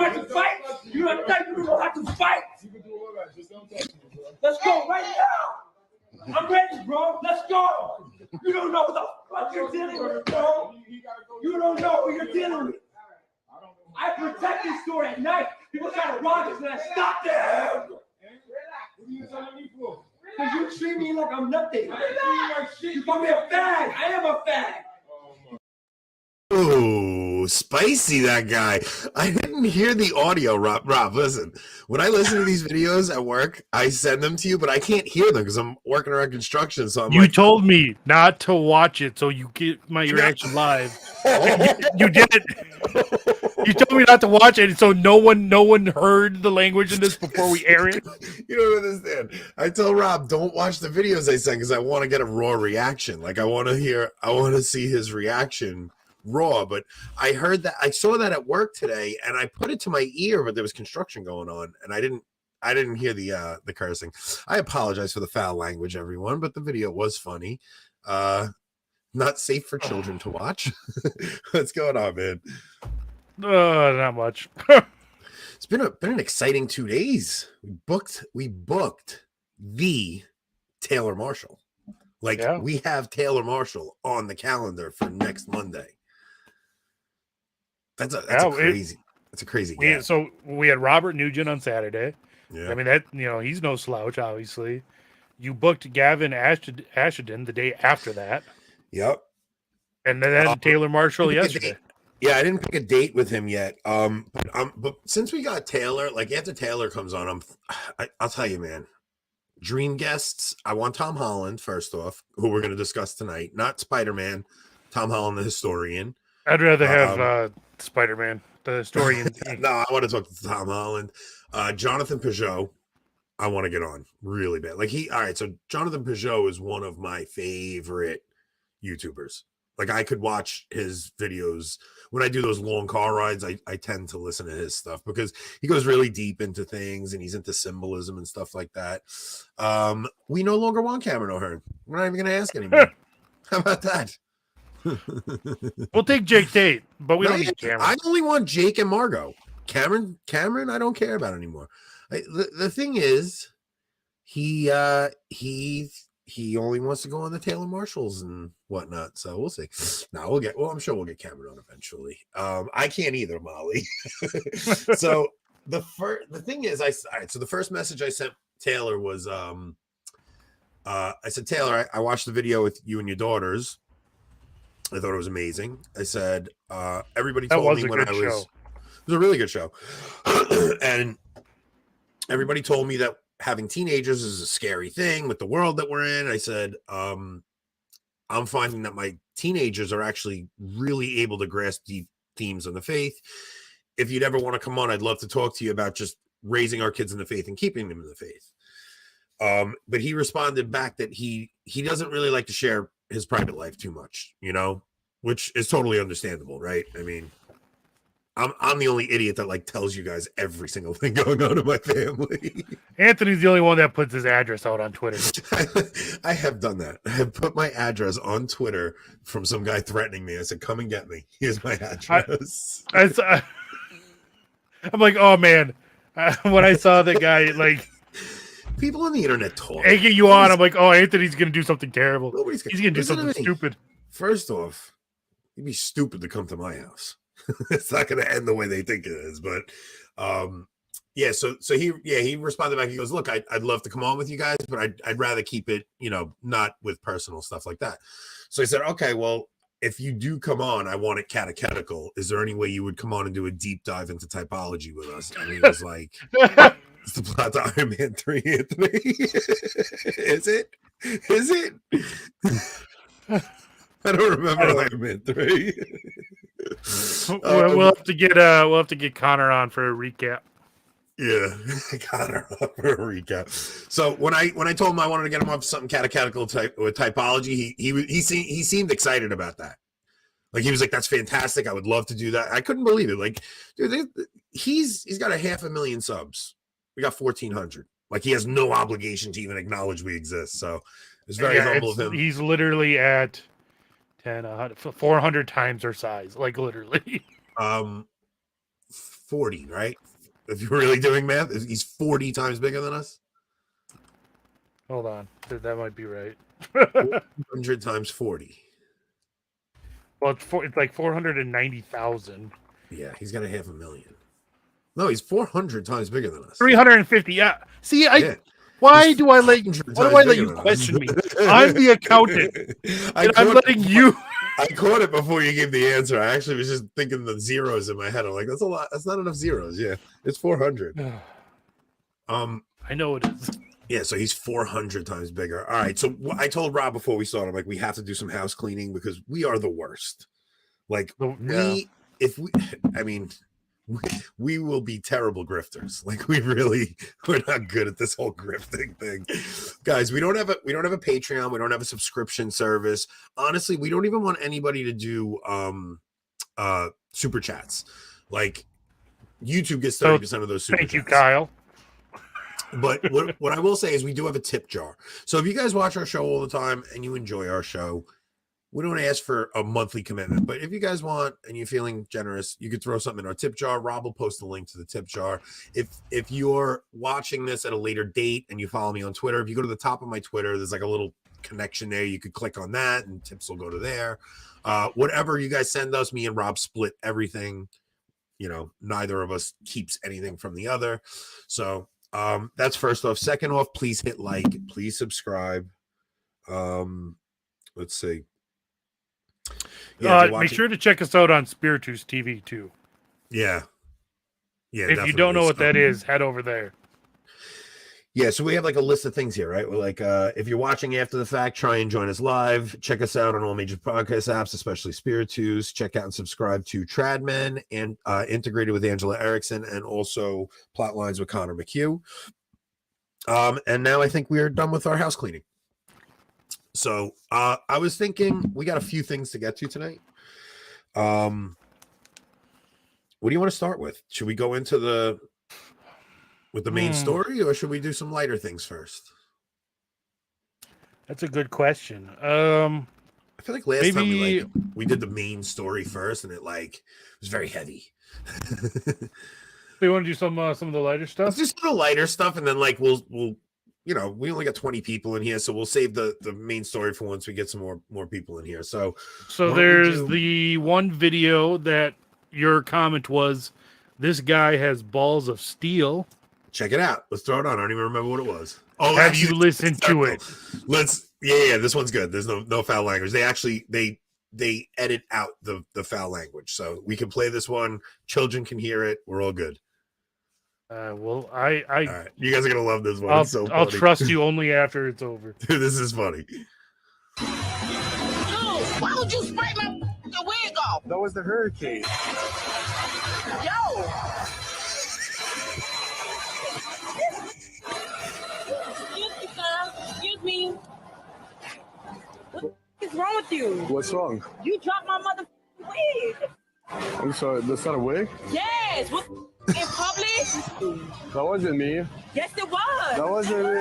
know how to fight? You know how to fight? Let's go right now. I'm ready, bro. Let's go. You don't know what the fuck you're dealing with, bro. You don't know what you're dealing with. I protect this store at night. People try to rob us and I stop them. What are you telling me for? Because you treat me like I'm nothing. You call me a fag. I am a fag. Oh, spicy, that guy. I didn't hear the audio, Rob. Rob, listen. When I listen to these videos at work, I send them to you, but I can't hear them because I'm working around construction. So You told me not to watch it, so you get my reaction live. You did it. You told me not to watch it, so no one heard the language in this before we air it. You don't understand. I tell Rob, don't watch the videos I send because I want to get a raw reaction. Like I want to see his reaction raw. But I saw that at work today, and I put it to my ear, but there was construction going on, and I didn't hear the cursing. I apologize for the foul language, everyone, but the video was funny. Not safe for children to watch. What's going on, man? Not much. It's been an exciting 2 days. We booked the Taylor Marshall. We have Taylor Marshall on the calendar for next Monday. That's a crazy game. So we had Robert Nugent on Saturday. Yeah. I mean, he's no slouch, obviously. You booked Gavin Ashenden the day after that. Yep. And then Taylor Marshall yesterday. Yeah, I didn't pick a date with him yet. But since we got Taylor, after Taylor comes on, I'll tell you, man. Dream guests. I want Tom Holland first off, who we're going to discuss tonight. Not Spider-Man. Tom Holland, the historian. I'd rather have Spider-Man, the historian. No, I want to talk to Tom Holland. Jonathan Peugeot, I want to get on really bad. All right, so Jonathan Peugeot is one of my favorite YouTubers. I could watch his videos when I do those long car rides. I tend to listen to his stuff because he goes really deep into things and he's into symbolism and stuff like that. We no longer want Cameron O'Hearn. We're not even going to ask anymore. How about that? We'll take Jake Tate, but we don't need Cameron. I only want Jake and Margot. Cameron, I don't care about anymore. The thing is, he only wants to go on the Taylor Marshalls and whatnot. So we'll see. No, I'm sure we'll get Cameron on eventually. I can't either, Molly. So the thing is, so the first message I sent Taylor was, I said, Taylor, I watched the video with you and your daughters. I thought it was amazing. I said, everybody told me when I was, it was a really good show. And everybody told me that having teenagers is a scary thing with the world that we're in. I said, I'm finding that my teenagers are actually really able to grasp deep themes of the faith. If you'd ever want to come on, I'd love to talk to you about just raising our kids in the faith and keeping them in the faith. But he responded back that he doesn't really like to share his private life too much, which is totally understandable, right? I mean, I'm the only idiot that tells you guys every single thing going on in my family. Anthony's the only one that puts his address out on Twitter. I have done that. I have put my address on Twitter from some guy threatening me. I said, "Come and get me. Here's my address." I'm like, oh man. When I saw the guy, people on the internet talk. Egging you on, I'm like, oh, Anthony's gonna do something terrible. He's gonna do something stupid. First off, you'd be stupid to come to my house. It's not going to end the way they think it is, but so he responded back. He goes, look, I'd love to come on with you guys, but I'd rather keep it, not with personal stuff like that. So I said, okay, well, if you do come on, I want it catechetical. Is there any way you would come on and do a deep dive into typology with us? And he was like, it's the plot to Iron Man 3, Anthony. Is it? I don't remember Iron Man 3. We'll have to get Connor on for a recap. Yeah, Connor on for a recap. So when I told him I wanted to get him on for something catechetical with typology, he seemed excited about that. He was like, "That's fantastic! I would love to do that." I couldn't believe it. Dude, he's got 500,000 subs. We got 1,400. He has no obligation to even acknowledge we exist. So it's very humble of him. He's literally at 400 times our size, literally. 40, right? If you're really doing math, he's 40 times bigger than us. Hold on, that might be right. 100 times 40. Well, it's like 490,000. Yeah, he's got a 500,000. No, he's 400 times bigger than us. 350. Yeah. See, Yeah. why He's do I let 400 why do times I let bigger you than us. question me? I'm the accountant, and I'm letting you. I caught it before you gave the answer. I actually was just thinking the zeros in my head. I'm like, that's a lot. That's not enough zeros. Yeah, it's 400. I know it is. Yeah, so he's 400 times bigger. All right, so I told Rob before we started, I'm like, we have to do some house cleaning because we are the worst. Like, we will be terrible grifters. Like, we're not good at this whole grifting thing, guys. We don't have a Patreon. We don't have a subscription service. Honestly, we don't even want anybody to do super chats. Like, YouTube gets 30% of those super chats. Thank you, Kyle. But what I will say is we do have a tip jar. So if you guys watch our show all the time and you enjoy our show, we don't ask for a monthly commitment. But if you guys want and you're feeling generous, you could throw something in our tip jar. Rob will post a link to the tip jar. If you're watching this at a later date and you follow me on Twitter, if you go to the top of my Twitter, there's like a little connection there. You could click on that and tips will go to there. Whatever you guys send us, me and Rob split everything. You know, neither of us keeps anything from the other. So that's first off. Second off, please hit like, please subscribe. Let's see. Yeah, make sure to check us out on Spiritus TV too. Yeah. If you don't know what that is, head over there. Yeah, so we have like a list of things here, right? We're like, if you're watching after the fact, try and join us live. Check us out on all major podcast apps, especially Spiritus. Check out and subscribe to Tradmen and Integrated with Angela Erickson, and also Plotlines with Connor McHugh. And now I think we are done with our house cleaning. So I was thinking we got a few things to get to tonight. What do you want to start with? Should we go into the main story, or should we do some lighter things first? That's a good question. I feel like last time we did the main story first, and it was very heavy. We want to do some of the lighter stuff. Let's do some of the lighter stuff, and then we'll we only got 20 people in here, so we'll save the main story for once we get some more people in here. So there's the one video that your comment was, "This guy has balls of steel." Check it out. Let's throw it on. I don't even remember what it was. Oh, have you listened to it? Yeah, this one's good. There's no foul language. They actually they edit out the foul language, so we can play this one. Children can hear it. We're all good. All right. You guys are gonna love this one. I'll trust you only after it's over. Dude, this is funny. Dude, why would you spray the wig off? That was the hurricane. Yo. Excuse me. What is wrong with you? What's wrong? You dropped my mother wig. I'm sorry, that's not a wig? Yes. What in public? That wasn't me. Yes, it was. That wasn't me.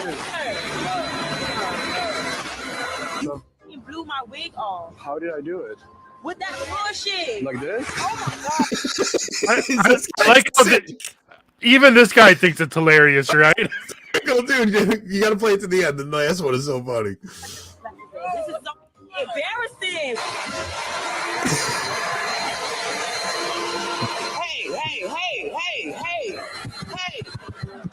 No. You blew my wig off. How did I do it? With that bullshit. Like this? Oh my I god. like how even this guy thinks it's hilarious, right? Dude, you gotta play it to the end. The last one is so funny. This is so embarrassing.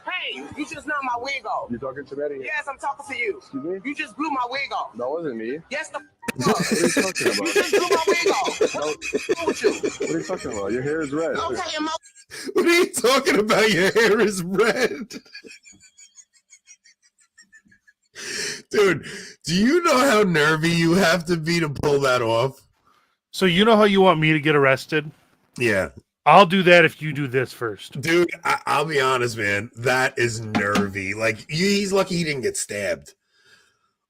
Hey, you just knocked my wig off. You talking to me? Yes, I'm talking to you. Excuse me? You just blew my wig off. That wasn't me. Yes, the What are you talking about? You just blew my wig off. What's wrong with you? What are you talking about? Your hair is red. Okay, What are you talking about? Your hair is red. Dude, do you know how nervy you have to be to pull that off? So you know how you want me to get arrested? Yeah. I'll do that if you do this first. Dude, I'll be honest, man. That is nervy. He's lucky he didn't get stabbed.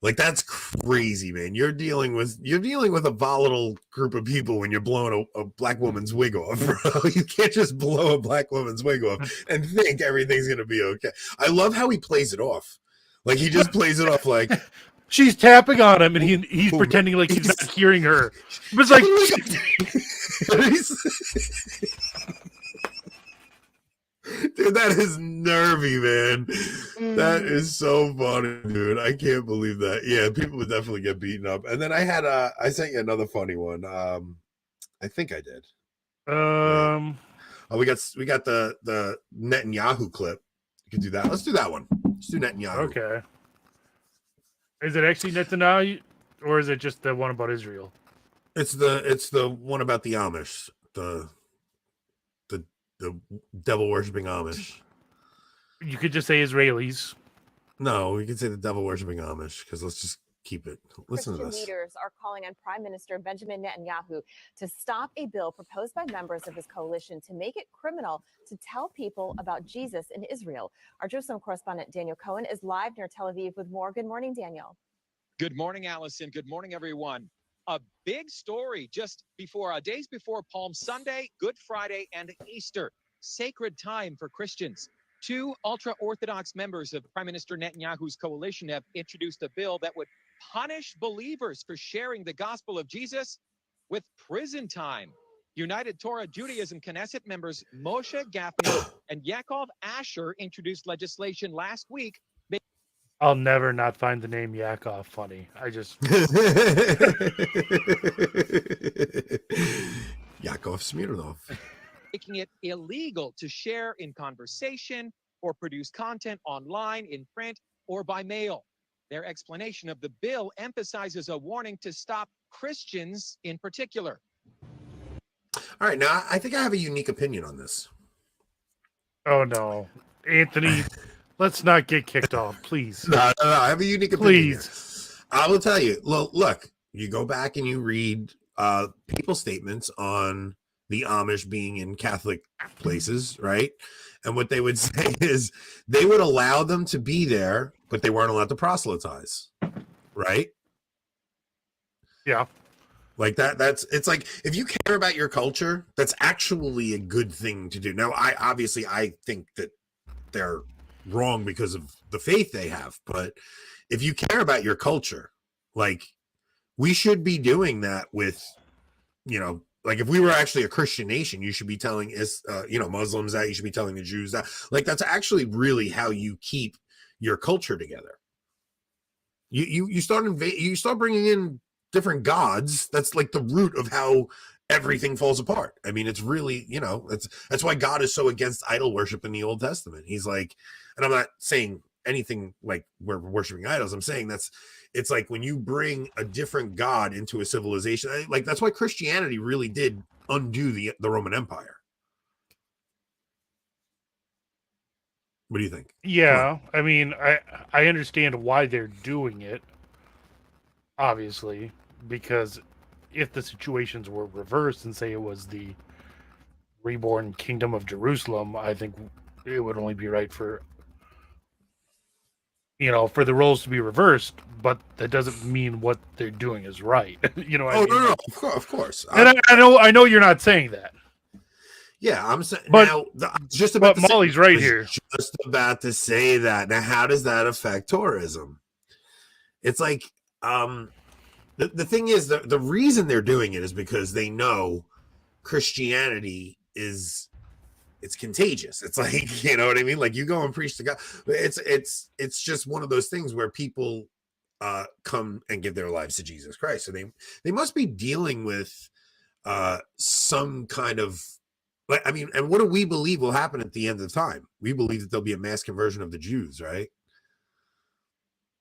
That's crazy, man. You're dealing with a volatile group of people when you're blowing a black woman's wig off, bro. You can't just blow a black woman's wig off and think everything's gonna be okay. I love how he plays it off. He just plays it off like she's tapping on him and he's pretending like he's not hearing her. But it's like Dude, that is nervy, man. That is so funny, dude. I can't believe that. Yeah, people would definitely get beaten up. And then I sent you another funny one. I think I did. Um, Oh, we got the Netanyahu clip. You can do that. Let's do that one. Let's do Netanyahu. okay. Is it actually Netanyahu, or is it just the one about Israel? It's the one about the Amish, the devil worshipping Amish. You could just say Israelis. No, we can say the devil worshipping Amish because let's just keep it. Listen to Christian this. leaders are calling on Prime Minister Benjamin Netanyahu to stop a bill proposed by members of his coalition to make it criminal to tell people about Jesus in Israel. Our Jerusalem correspondent Daniel Cohen is live near Tel Aviv with more. Good morning, Daniel. Good morning, Allison. Good morning, everyone. A big story just before days before Palm Sunday, Good Friday, and Easter. Sacred time for Christians. Two ultra-Orthodox members of Prime Minister Netanyahu's coalition have introduced a bill that would punish believers for sharing the gospel of Jesus with prison time. United Torah Judaism Knesset members Moshe Gafni and Yaakov Asher introduced legislation last week. I'll never not find the name Yakov funny. I just Yakov Smirnov. Making it illegal to share in conversation or produce content online, in print, or by mail. Their explanation of the bill emphasizes a warning to stop Christians in particular. All right, now I think I have a unique opinion on this. oh no, Anthony, let's not get kicked off, please. No, I have a unique opinion. Please. Here. I will tell you. Look, you go back and you read people's statements on the Amish being in Catholic places, right? And what they would say is they would allow them to be there, but they weren't allowed to proselytize, right? Yeah. Like it's like if you care about your culture, that's actually a good thing to do. Now, I think that they're wrong because of the faith they have, but if you care about your culture, like we should be doing that with, like if we were actually a Christian nation, you should be telling Muslims that, you should be telling the Jews that. Like that's actually really how you keep your culture together. You start bringing in different gods. That's like the root of how everything falls apart. I mean, it's really, that's why God is so against idol worship in the Old Testament. He's like, and I'm not saying anything like we're worshiping idols. I'm saying it's like when you bring a different God into a civilization, like that's why Christianity really did undo the Roman Empire. What do you think? Yeah, I mean, I understand why they're doing it, obviously, because if the situations were reversed and say it was the reborn kingdom of Jerusalem, I think it would only be right for the roles to be reversed, but that doesn't mean what they're doing is right. You know what I mean? No, of course. And I know you're not saying that. Yeah, I'm saying But- now. Just about But Molly's right here. Just about to say that. Now, how does that affect tourism? It's like the thing is the reason they're doing it is because they know Christianity it's contagious. It's like, you know what I mean? Like you go and preach to God. It's just one of those things where people come and give their lives to Jesus Christ. So they must be dealing with some kind of and what do we believe will happen at the end of time? We believe that there'll be a mass conversion of the Jews, right?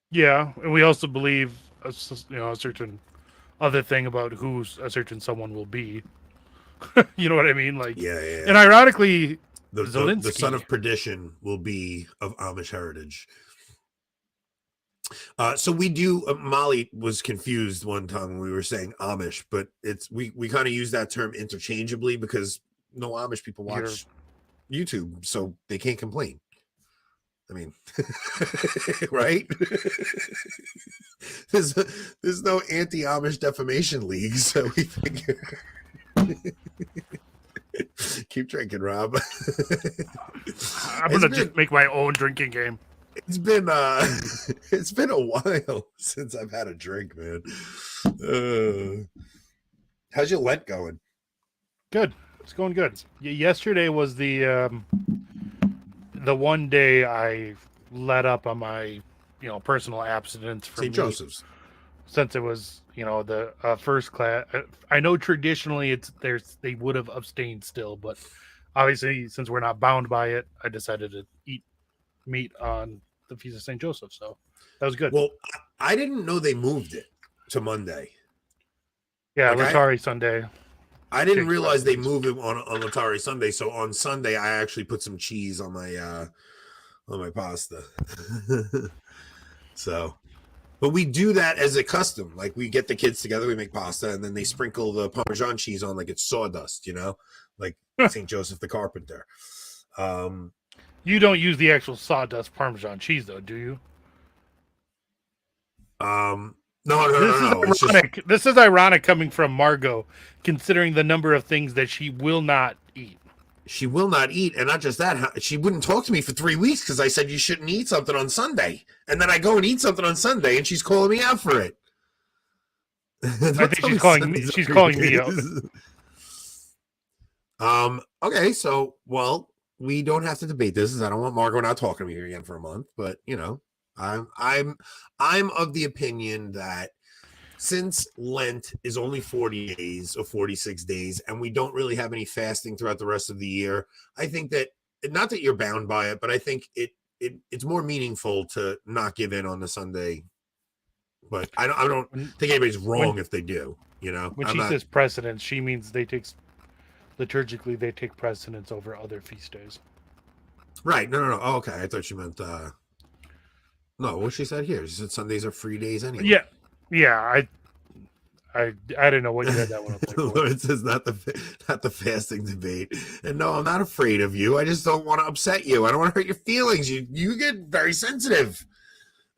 Yeah, and we also believe a certain other thing about who a certain someone will be. You know what I mean? Like, Yeah. And ironically, The Zelensky, son of perdition will be of Amish heritage. So we do. Molly was confused one time when we were saying Amish, but we kind of use that term interchangeably because no Amish people watch YouTube, so they can't complain. I mean, right? There's no anti-Amish defamation league, so we figure. Keep drinking, Rob. I'm gonna just make my own drinking game. It's been a while since I've had a drink, man. How's your Lent going? Good. It's going good. Yesterday was the the one day I let up on my, personal abstinence from St. meat, Joseph's. since it was, the first class. I know traditionally they would have abstained still, but obviously since we're not bound by it, I decided to eat meat on the Feast of St. Joseph. So that was good. Well, I didn't know they moved it to Monday. Yeah, like Latari Sunday. I didn't Takes realize they precedence. moved it on Latari Sunday. So on Sunday, I actually put some cheese on my pasta. So, but we do that as a custom. Like we get the kids together, we make pasta, and then they sprinkle the Parmesan cheese on like it's sawdust, like St. Joseph the Carpenter. You don't use the actual sawdust Parmesan cheese, though, do you? No. This is ironic. This is ironic coming from Margot, considering the number of things that she will not eat. She will not eat, and not just that, she wouldn't talk to me for 3 weeks because I said you shouldn't eat something on Sunday, and then I go and eat something on Sunday, and she's calling me out for it. I think she's calling me. She's calling me out. Okay, so we don't have to debate this. I don't want Margot not talking to me again for a month, but I'm of the opinion that since Lent is only 40 days or 46 days, and we don't really have any fasting throughout the rest of the year, I think that, not that you're bound by it, but I think it's more meaningful to not give in on the Sunday. But I don't think anybody's wrong if they do. When she says precedence, she means liturgically they take precedence over other feast days. Right. No. Oh, okay. I thought she meant no, what she said here. She said Sundays are free days anyway. Yeah. I didn't know what you had that one up there for. It says not the fasting debate. And no, I'm not afraid of you. I just don't want to upset you. I don't want to hurt your feelings. You get very sensitive.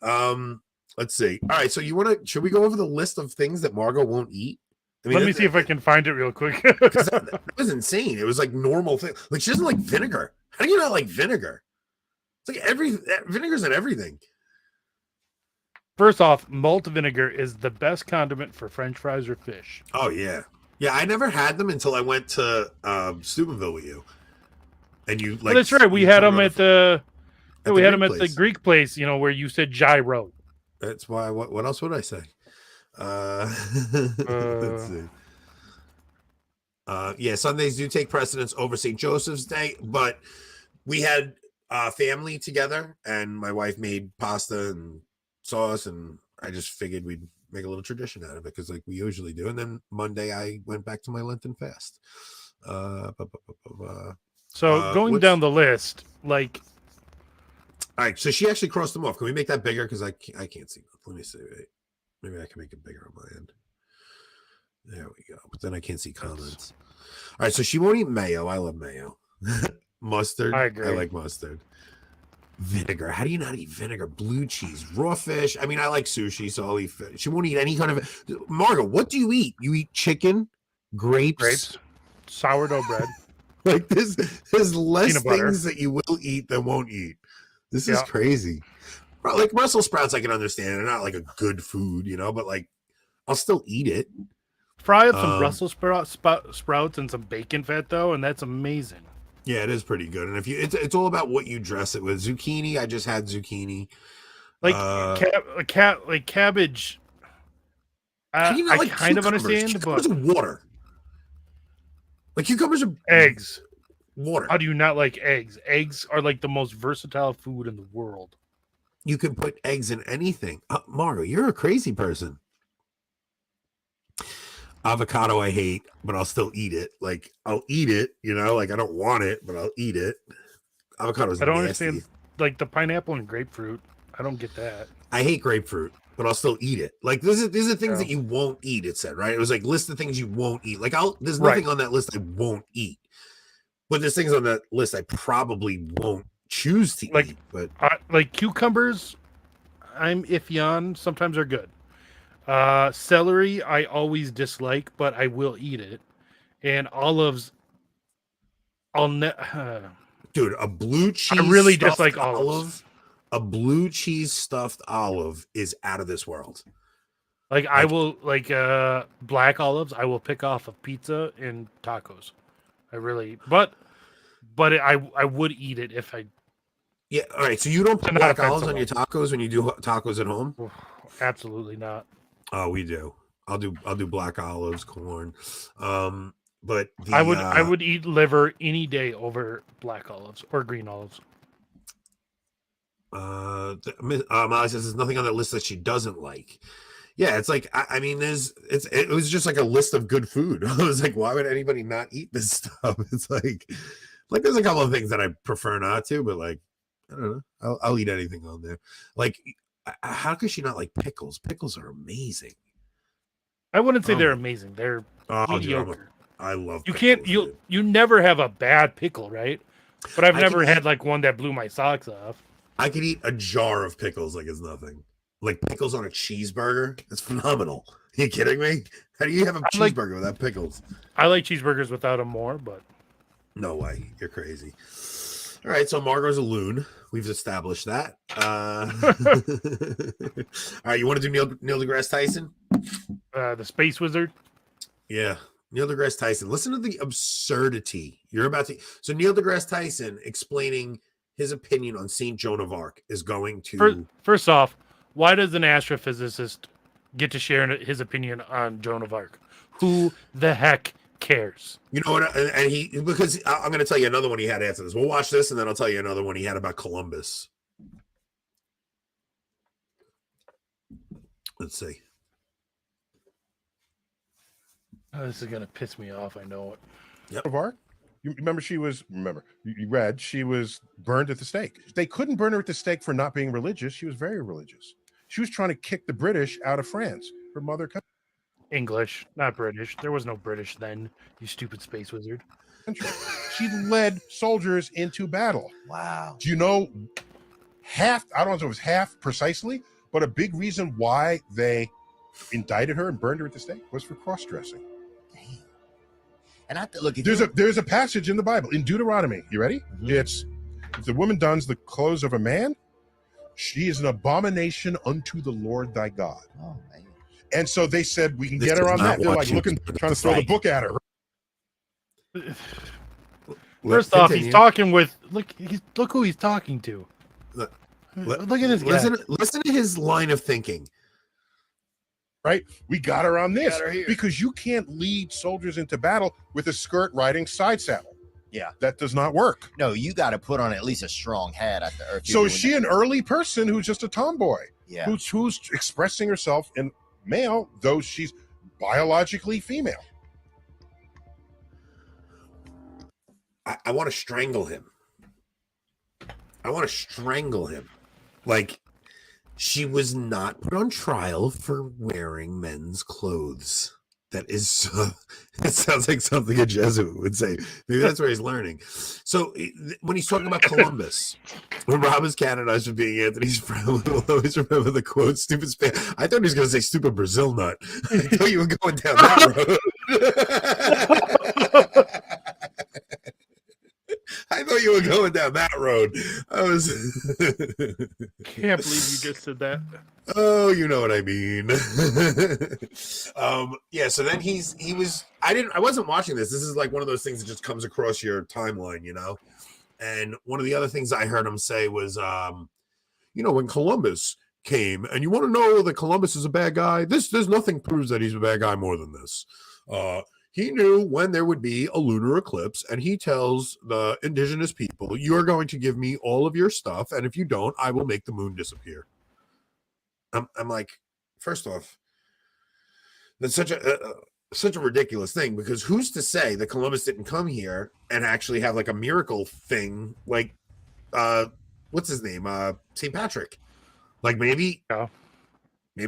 Let's see. All right, so should we go over the list of things that Margot won't eat? Let me see if I can find it real quick. that was insane. It was like normal thing. Like she doesn't like vinegar. How do you not like vinegar? It's like vinegar's in everything. First off, malt vinegar is the best condiment for French fries or fish. Oh yeah. Yeah, I never had them until I went to Steubenville with you. And you like that's right. We had them at the place. Greek place, where you said gyro. That's why. What else would I say? Let's see. Yeah, Sundays do take precedence over St. Joseph's Day, but we had family together, and my wife made pasta and sauce, and I just figured we'd make a little tradition out of it because, like we usually do. And then Monday, I went back to my Lenten fast. So going down the list, like. All right, so she actually crossed them off. Can we make that bigger? Because I can't see. Let me see. Wait. Maybe I can make it bigger on my end. There we go. But then I can't see comments. All right, so she won't eat mayo. I love mayo. Mustard. I agree. I like mustard. Vinegar. How do you not eat vinegar? Blue cheese, raw fish. I mean, I like sushi, so I'll eat fish. She won't eat any kind of. Margot, what do you eat? You eat chicken, grapes, sourdough bread. Like there's less things that you will eat than won't eat. This is crazy. Like Brussels sprouts, I can understand. They're not like a good food, but like I'll still eat it. Fry up some Brussels sprouts and some bacon fat though, and that's amazing. Yeah, it is pretty good. And if it's all about what you dress it with. Zucchini, I just had zucchini. Like cabbage. I kind of understand, but water. Like cucumbers are eggs. Water. How do you not like eggs? Eggs are like the most versatile food in the world. You can put eggs in anything. Margo, you're a crazy person. Avocado I hate, but I'll still eat it. Like I'll eat it, like I don't want it, but I'll eat it. Avocado's I don't nasty. understand like the pineapple and grapefruit. I don't get that. I hate grapefruit, but I'll still eat it. Like these are things that you won't eat, it said, right? It was like list of things you won't eat. Like there's nothing on that list I won't eat. But there's things on that list I probably won't choose to eat. But like cucumbers, I'm iffy on. Sometimes they're good. Celery, I always dislike, but I will eat it. And olives, dude, a blue cheese. I really dislike olives. A blue cheese stuffed olive is out of this world. Like I will black olives. I will pick off of pizza and tacos. I really, but I would eat it if I Yeah. All right. So you don't put Not black olives on offensive. your tacos when you do tacos at home? Absolutely not. Oh, we do. I'll do black olives, corn. But the I would eat liver any day over black olives or green olives. Molly says there's nothing on that list that she doesn't like. Yeah, it's like I mean, it was just like a list of good food. I was like, why would anybody not eat this stuff? It's like there's a couple of things that I prefer not to, but like I don't know, I'll eat anything on there. Like, how could she not like pickles? Pickles are amazing. I wouldn't say they're amazing. They're mediocre. I love. You pickles, can't you never have a bad pickle, right? But I've I never can had like one that blew my socks off. I could eat a jar of pickles like it's nothing. Like pickles on a cheeseburger, it's phenomenal. Are you kidding me? How do you have a cheeseburger without pickles? I like cheeseburgers without them more, but no way, you're crazy. All right, so Margot's a loon. We've established that. All right, you want to do Neil deGrasse Tyson? The Space Wizard. Yeah, Neil deGrasse Tyson. Listen to the absurdity you're about to. So Neil deGrasse Tyson explaining his opinion on Saint Joan of Arc is going to. First off, why does an astrophysicist get to share his opinion on Joan of Arc? Who the heck cares? You know what? And because I'm going to tell you another one he had after this. We'll watch this, and then I'll tell you another one he had about Columbus. Let's see. Oh, this is going to piss me off. I know it. Yep. Of Arc? You remember you read she was burned at the stake. They couldn't burn her at the stake for not being religious. She was very religious. She was trying to kick the British out of France, her mother country. English, not British. There was no British then, you stupid space wizard. She led soldiers into battle. Wow. Do you know half? I don't know if it was half precisely, but a big reason why they indicted her and burned her at the stake was for cross-dressing. And I look. There's a passage in the Bible in Deuteronomy. You ready? Mm-hmm. It's if the woman dons the clothes of a man, she is an abomination unto the Lord thy God. Oh man! And so they said we can get her on that. They're like trying to throw the book at her. First off, he's talking with look who he's talking to. Look at this guy. Listen to his line of thinking. Right? We got her on this because you can't lead soldiers into battle with a skirt riding side saddle. Yeah. That does not work. No, you got to put on at least a strong hat at the earth. So is she an early person who's just a tomboy? Yeah. Who's expressing herself in male, though she's biologically female? I want to strangle him. Like, she was not put on trial for wearing men's clothes. That is, it sounds like something a Jesuit would say. Maybe that's where he's learning. So when he's talking about Columbus, when Rob is canonized for being Anthony's friend, we'll always remember the quote, stupid Spain. I thought he was going to say stupid Brazil nut. I thought you were going down that road. I thought you were going down that road. Can't believe you just said that. Oh, you know what I mean. Yeah, so then I wasn't watching this. This is like one of those things that just comes across your timeline, you know? And one of the other things I heard him say was, when Columbus came, and you want to know that Columbus is a bad guy, there's nothing proves that he's a bad guy more than this. He knew when there would be a lunar eclipse, and he tells the indigenous people, you're going to give me all of your stuff, and if you don't, I will make the moon disappear. I'm like, first off, that's such a ridiculous thing, because who's to say that Columbus didn't come here and actually have like a miracle thing, like what's his name, St. Patrick, like maybe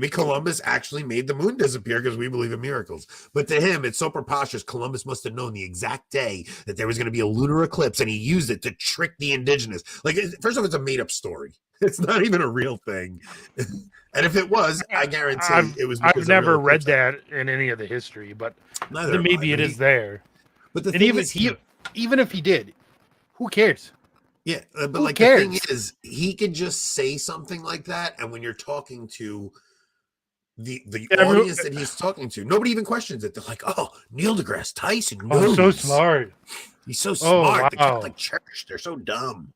Columbus actually made the moon disappear because we believe in miracles. But to him, it's so preposterous. Columbus must have known the exact day that there was going to be a lunar eclipse, and he used it to trick the indigenous. Like, first off, it's a made-up story. It's not even a real thing. And if it was, I guarantee it was. I've never read that in any of the history, but maybe it is there. But the and thing even if he did, who cares? Yeah, but who like cares? The thing is, he could just say something like that, and when you're talking to the audience that he's talking to, nobody even questions it. They're like, "Oh, Neil deGrasse Tyson knows. Oh, so smart. He's so smart. Wow. The Catholic Church, they're so dumb."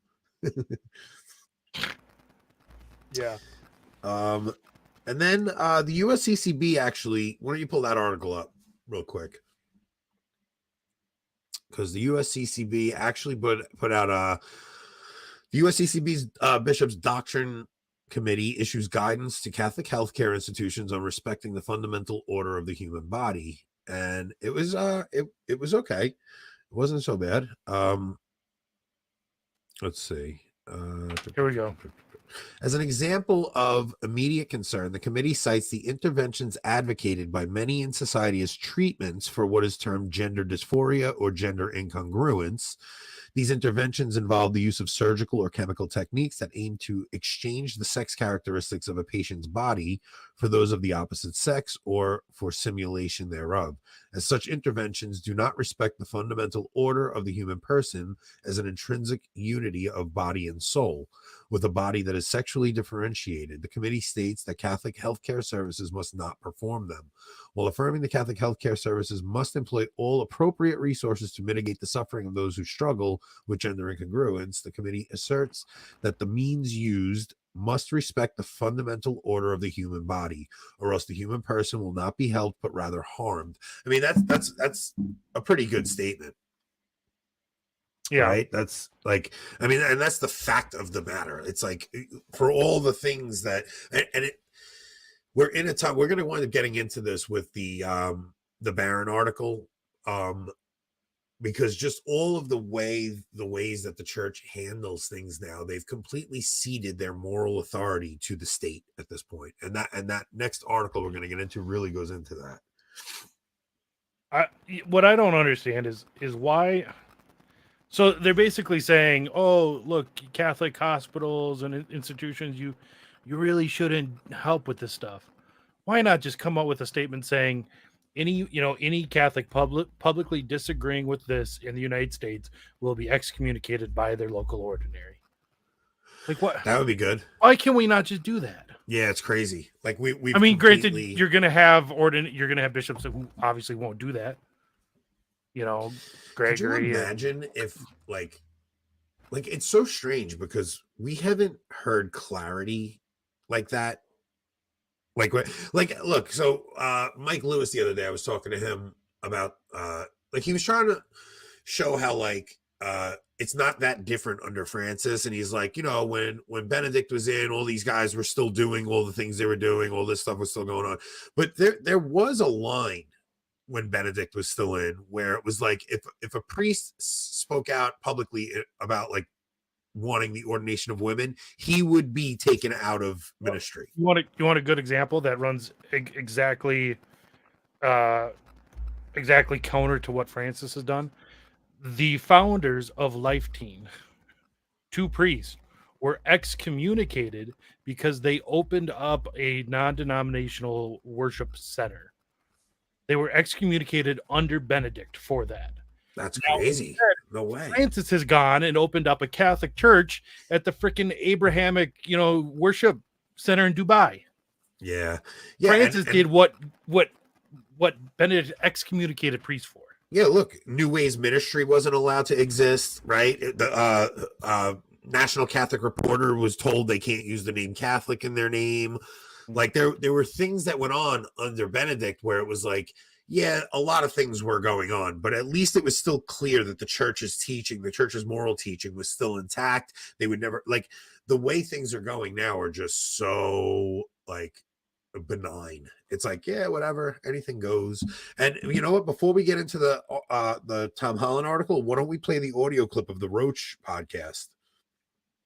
Yeah. And then the USCCB actually, why don't you pull that article up real quick? Because the USCCB actually put out the USCCB's Bishop's Doctrine Committee issues guidance to Catholic healthcare institutions on respecting the fundamental order of the human body, and it was it was okay. It wasn't so bad. Let's see. Here we go. As an example of immediate concern, the committee cites the interventions advocated by many in society as treatments for what is termed gender dysphoria or gender incongruence. These interventions involve the use of surgical or chemical techniques that aim to exchange the sex characteristics of a patient's body for those of the opposite sex or for simulation thereof. As such interventions do not respect the fundamental order of the human person as an intrinsic unity of body and soul, with a body that is sexually differentiated. The committee states that Catholic healthcare services must not perform them. While affirming the Catholic healthcare services must employ all appropriate resources to mitigate the suffering of those who struggle with gender incongruence, the committee asserts that the means used must respect the fundamental order of the human body, or else the human person will not be helped but rather harmed. I mean, that's a pretty good statement. Yeah. Right. That's like, I mean, and that's the fact of the matter. It's like, for all the things that, we're in a time, we're going to wind up getting into this with the Barron article, because just all of the ways that the church handles things now, they've completely ceded their moral authority to the state at this point. And that next article we're going to get into really goes into that. What I don't understand is why. So they're basically saying, "Oh, look, Catholic hospitals and institutions, you really shouldn't help with this stuff." Why not just come up with a statement saying, any Catholic publicly disagreeing with this in the United States will be excommunicated by their local ordinary? Like, what? That would be good. Why can we not just do that? Yeah, it's crazy. Like we. I mean, granted, you're gonna have bishops who obviously won't do that. Gregory. Could you imagine if like it's so strange because we haven't heard clarity like that. Look, so Mike Lewis the other day, I was talking to him about he was trying to show how it's not that different under Francis, and he's like, when Benedict was in, all these guys were still doing all the things they were doing, all this stuff was still going on, but there was a line when Benedict was still in where it was like if a priest spoke out publicly about wanting the ordination of women, he would be taken out of ministry. You want a good example that runs exactly counter to what Francis has done? The founders of Life Teen, 2 priests, were excommunicated because they opened up a non-denominational worship center. They were excommunicated under Benedict for that. That's crazy. No way. Francis has gone and opened up a Catholic church at the freaking Abrahamic, worship center in Dubai. Yeah. Francis did what Benedict excommunicated priests for. Yeah, look, New Ways Ministry wasn't allowed to exist, right? The National Catholic Reporter was told they can't use the name Catholic in their name. Like there were things that went on under Benedict where it was like, yeah, a lot of things were going on, but at least it was still clear that the church's teaching, the church's moral teaching was still intact. They would never, the way things are going now are just so benign. It's like, yeah, whatever, anything goes. And you know what? Before we get into the Tom Holland article, why don't we play the audio clip of the Roach podcast?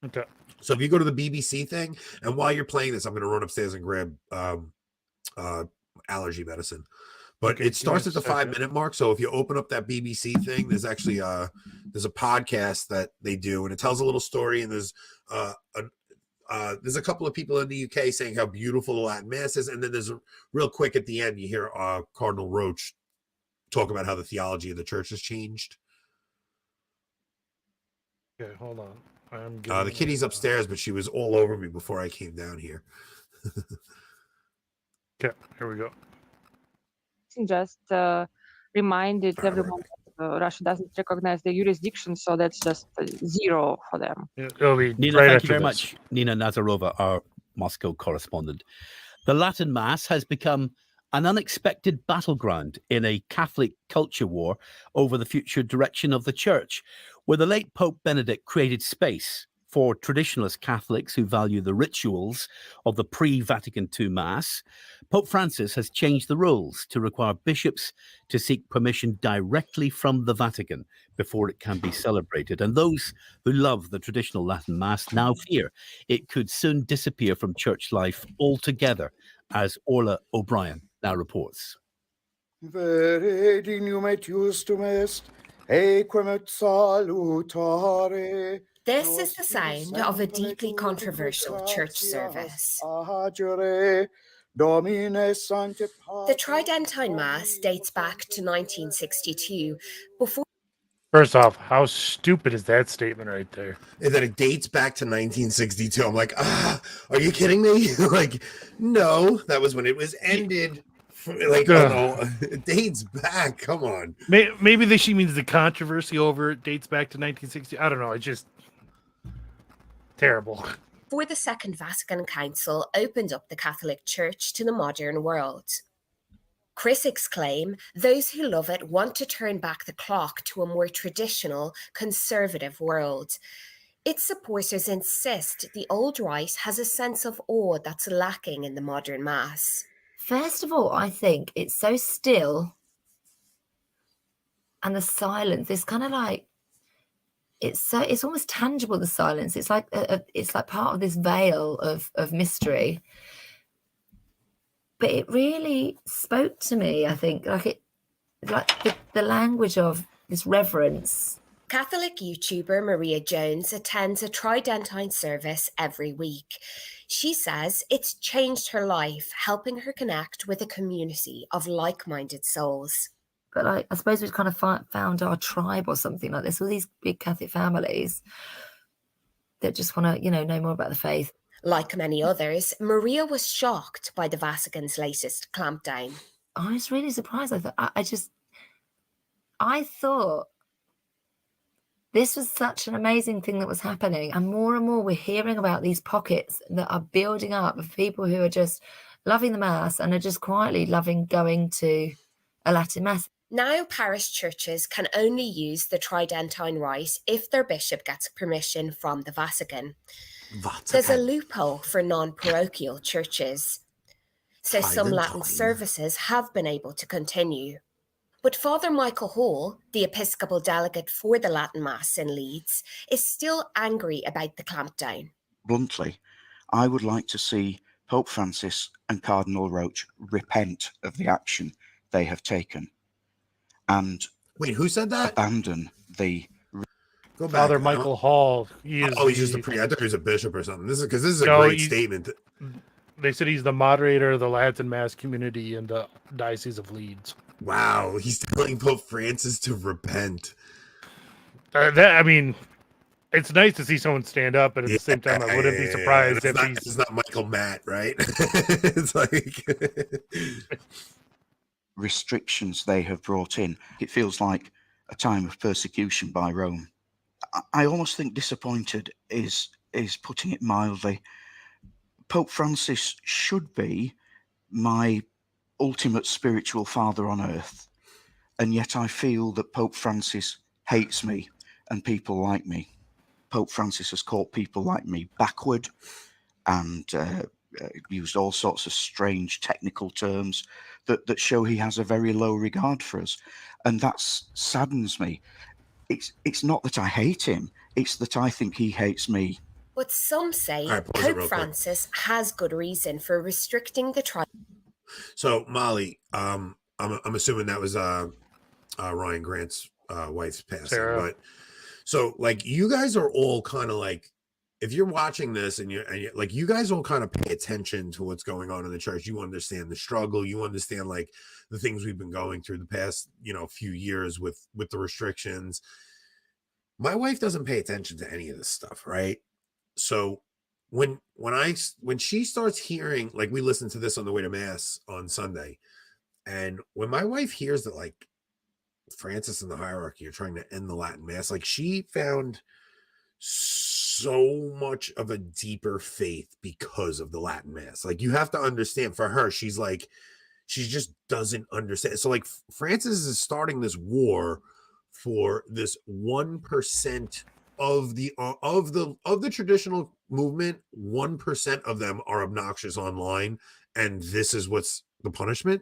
Okay. So if you go to the BBC thing, and while you're playing this, I'm going to run upstairs and grab allergy medicine. But it starts at the 5-minute mark. So if you open up that BBC thing, there's actually there's a podcast that they do, and it tells a little story. And there's a couple of people in the UK saying how beautiful the Latin Mass is, and then there's real quick at the end you hear Cardinal Roach talk about how the theology of the church has changed. Okay, hold on. The kitty's upstairs, but she was all over me before I came down here. Okay, here we go. Just reminded everyone that Russia doesn't recognize the jurisdiction, so that's just 0 for them. It'll be Nina, right thank after you very this. much. Nina Nazarova, our Moscow correspondent. The Latin Mass has become an unexpected battleground in a Catholic culture war over the future direction of the Church, where the late Pope Benedict created space for traditionalist Catholics who value the rituals of the pre-Vatican II Mass. Pope Francis has changed the rules to require bishops to seek permission directly from the Vatican before it can be celebrated. And those who love the traditional Latin Mass now fear it could soon disappear from church life altogether, as Orla O'Brien now reports. This is the sound of a deeply controversial church service. The Tridentine Mass dates back to 1962, before. First off, how stupid is that statement right there? And that it dates back to 1962. I'm like, are you kidding me? Like, no, that was when it was ended. Like, oh no, it dates back. Come on. Maybe she means the controversy over it dates back to 1960. I don't know. It's just terrible. Before the Second Vatican Council opened up the Catholic Church to the modern world. Critics claim those who love it want to turn back the clock to a more traditional, conservative world. Its supporters insist the old rite has a sense of awe that's lacking in the modern Mass. First of all, I think it's so still, and the silence is kind of like it's almost tangible. The silence, it's like part of this veil of mystery. But it really spoke to me. I think the language of this reverence. Catholic YouTuber Maria Jones attends a Tridentine service every week. She says it's changed her life, helping her connect with a community of like-minded souls. But I suppose we've kind of found our tribe or something like this. All these big Catholic families that just want to, know more about the faith. Like many others, Maria was shocked by the Vatican's latest clampdown. I was really surprised. I thought this was such an amazing thing that was happening. And more we're hearing about these pockets that are building up of people who are just loving the Mass and are just quietly loving going to a Latin Mass. Now parish churches can only use the Tridentine rite if their bishop gets permission from the Vatican. There's a loophole for non-parochial churches. So some Latin services have been able to continue. But Father Michael Hall, the Episcopal delegate for the Latin Mass in Leeds, is still angry about the clampdown. Bluntly, I would like to see Pope Francis and Cardinal Roach repent of the action they have taken. And wait, who said that? Abandon the. Father Michael Hall. He's just a priest. I thought he was a bishop or something. This is a great statement. They said he's the moderator of the Latin Mass community in the Diocese of Leeds. Wow, he's telling Pope Francis to repent. It's nice to see someone stand up, but at the same time, I wouldn't be surprised if it's not Michael Matt, right? It's like restrictions they have brought in. It feels like a time of persecution by Rome. I almost think disappointed is putting it mildly. Pope Francis should be my ultimate spiritual father on earth, and yet I feel that Pope Francis hates me and people like me. Pope Francis has called people like me backward and used all sorts of strange technical terms that show he has a very low regard for us, and that saddens me. It's not that I hate him, it's that I think he hates me. But some say Pope Francis has good reason for restricting the trial. So Molly, I'm assuming that was Ryan Grant's wife's passing, Sarah. But so like you guys are all kind of like, if you're watching this and you're like, you guys all kind of pay attention to what's going on in the church. You understand the struggle. You understand like the things we've been going through the past, few years with the restrictions. My wife doesn't pay attention to any of this stuff, right? So when she starts hearing, like, we listened to this on the way to Mass on Sunday, and when my wife hears that like Francis and the hierarchy are trying to end the Latin Mass, like she found so much of a deeper faith because of the Latin Mass. Like, you have to understand, for her, she's like, she just doesn't understand. So like Francis is starting this war for this 1% of the traditional movement. 1% of them are obnoxious online, and this is what's the punishment.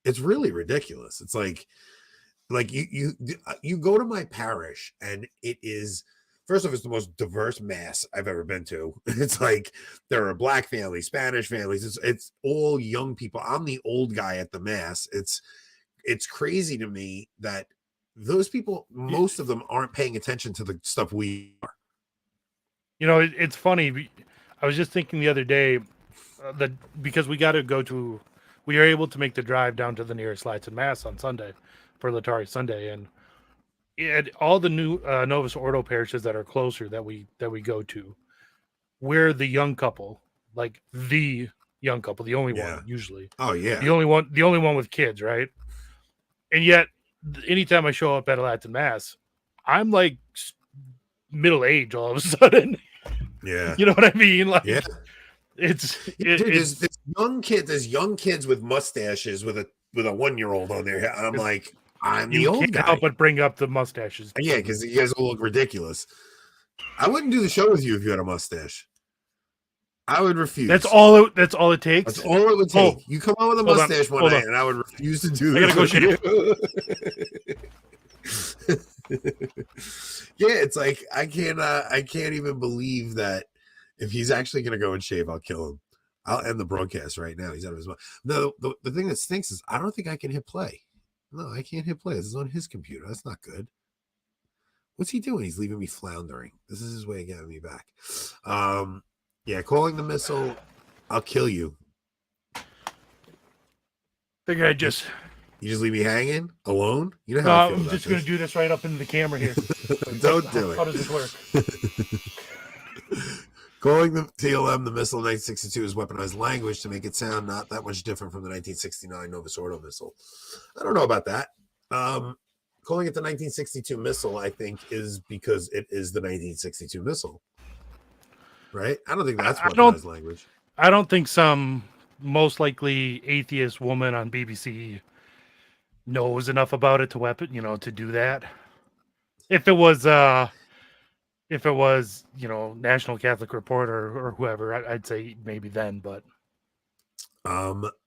It's really ridiculous. It's like you go to my parish, and it is, first off, it's the most diverse mass I've ever been to. It's like there are black families, Spanish families. It's all young people. I'm the old guy at the mass. It's crazy to me that those people, most of them, aren't paying attention to the stuff we are. You know, it's funny. I was just thinking the other day that because we are able to make the drive down to the nearest Latin Mass on Sunday for Laetare Sunday, and all the new Novus Ordo parishes that are closer that we go to, we're the young couple, like the young couple, the only one usually. Oh yeah, the only one with kids, right? And yet, anytime I show up at a Latin Mass, I'm like middle age all of a sudden. Yeah, you know what I mean? Like, yeah, there's young kids with mustaches with a 1-year-old on their head. I'm like, I'm the old can't guy. help but bring up the mustaches. Yeah, because you guys all look ridiculous. I wouldn't do the show with you if you had a mustache. I would refuse. That's all it takes. That's all it would take. You come out with a mustache one night, and I would refuse to do I this. gotta go shave. Yeah, it's like I can't even believe that if he's actually gonna go and shave, I'll kill him. I'll end the broadcast right now. He's out of his mind. No, the thing that stinks is I don't think I can hit play. No, I can't hit play. This is on his computer. That's not good. What's he doing? He's leaving me floundering. This is his way of getting me back. Yeah, calling the missile. I'll kill you. think I just You just leave me hanging alone. You know how I feel I'm about just gonna this. do this right up into the camera here. Don't do it. How does this work? Calling the TLM the missile in 1962 is weaponized language to make it sound not that much different from the 1969 Novus Ordo missile. I don't know about that. Calling it the 1962 missile, I think, is because it is the 1962 missile. Right? I don't think that's weaponized language. I don't think some most likely atheist woman on BBC knows enough about it to do that. If it was National Catholic Reporter or whoever, I'd say maybe then, but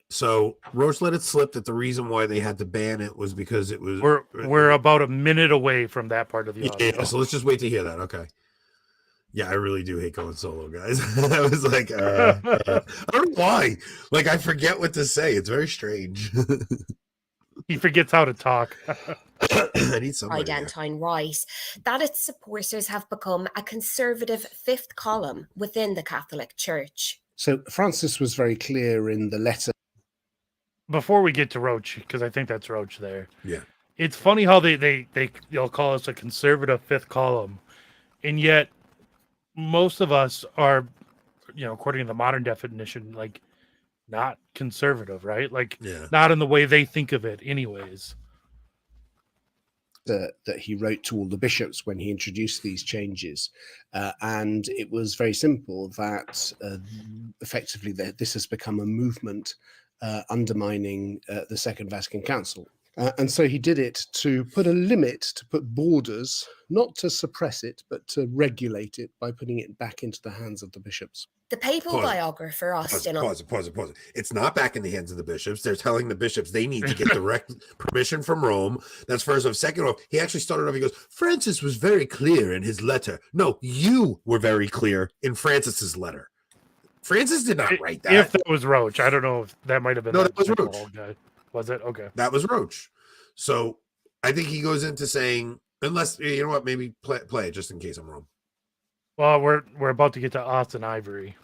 so Roche let it slip that the reason why they had to ban it was because it was we're about a minute away from that part of the audio. Yeah, so let's just wait to hear that. Okay. Yeah, I really do hate going solo, guys. I was like, I don't know why. Like, I forget what to say. It's very strange. He forgets how to talk. I need somebody. Tridentine Rice, that its supporters have become a conservative fifth column within the Catholic Church. So Francis was very clear in the letter. Before we get to Roach, because I think that's Roach there. Yeah. It's funny how they'll call us a conservative fifth column, and yet most of us are, according to the modern definition, like not conservative, right? Like not in the way they think of it anyways. That he wrote to all the bishops when he introduced these changes. And it was very simple that effectively this has become a movement undermining the Second Vatican Council. And so he did it to put a limit, to put borders, not to suppress it, but to regulate it by putting it back into the hands of the bishops. The papal biographer Austin... Pause it. It's not back in the hands of the bishops. They're telling the bishops they need to get direct permission from Rome. That's first off. Second off, he actually started off, he goes, Francis was very clear in his letter. No, you were very clear in Francis's letter. Francis did not write that. If that was Roach, I don't know if that might have been. No, that was Roach. Guy. Was it? Okay. That was Roach. So I think he goes into saying, unless, you know what, maybe play it just in case I'm wrong. Well, we're about to get to Austin Ivory.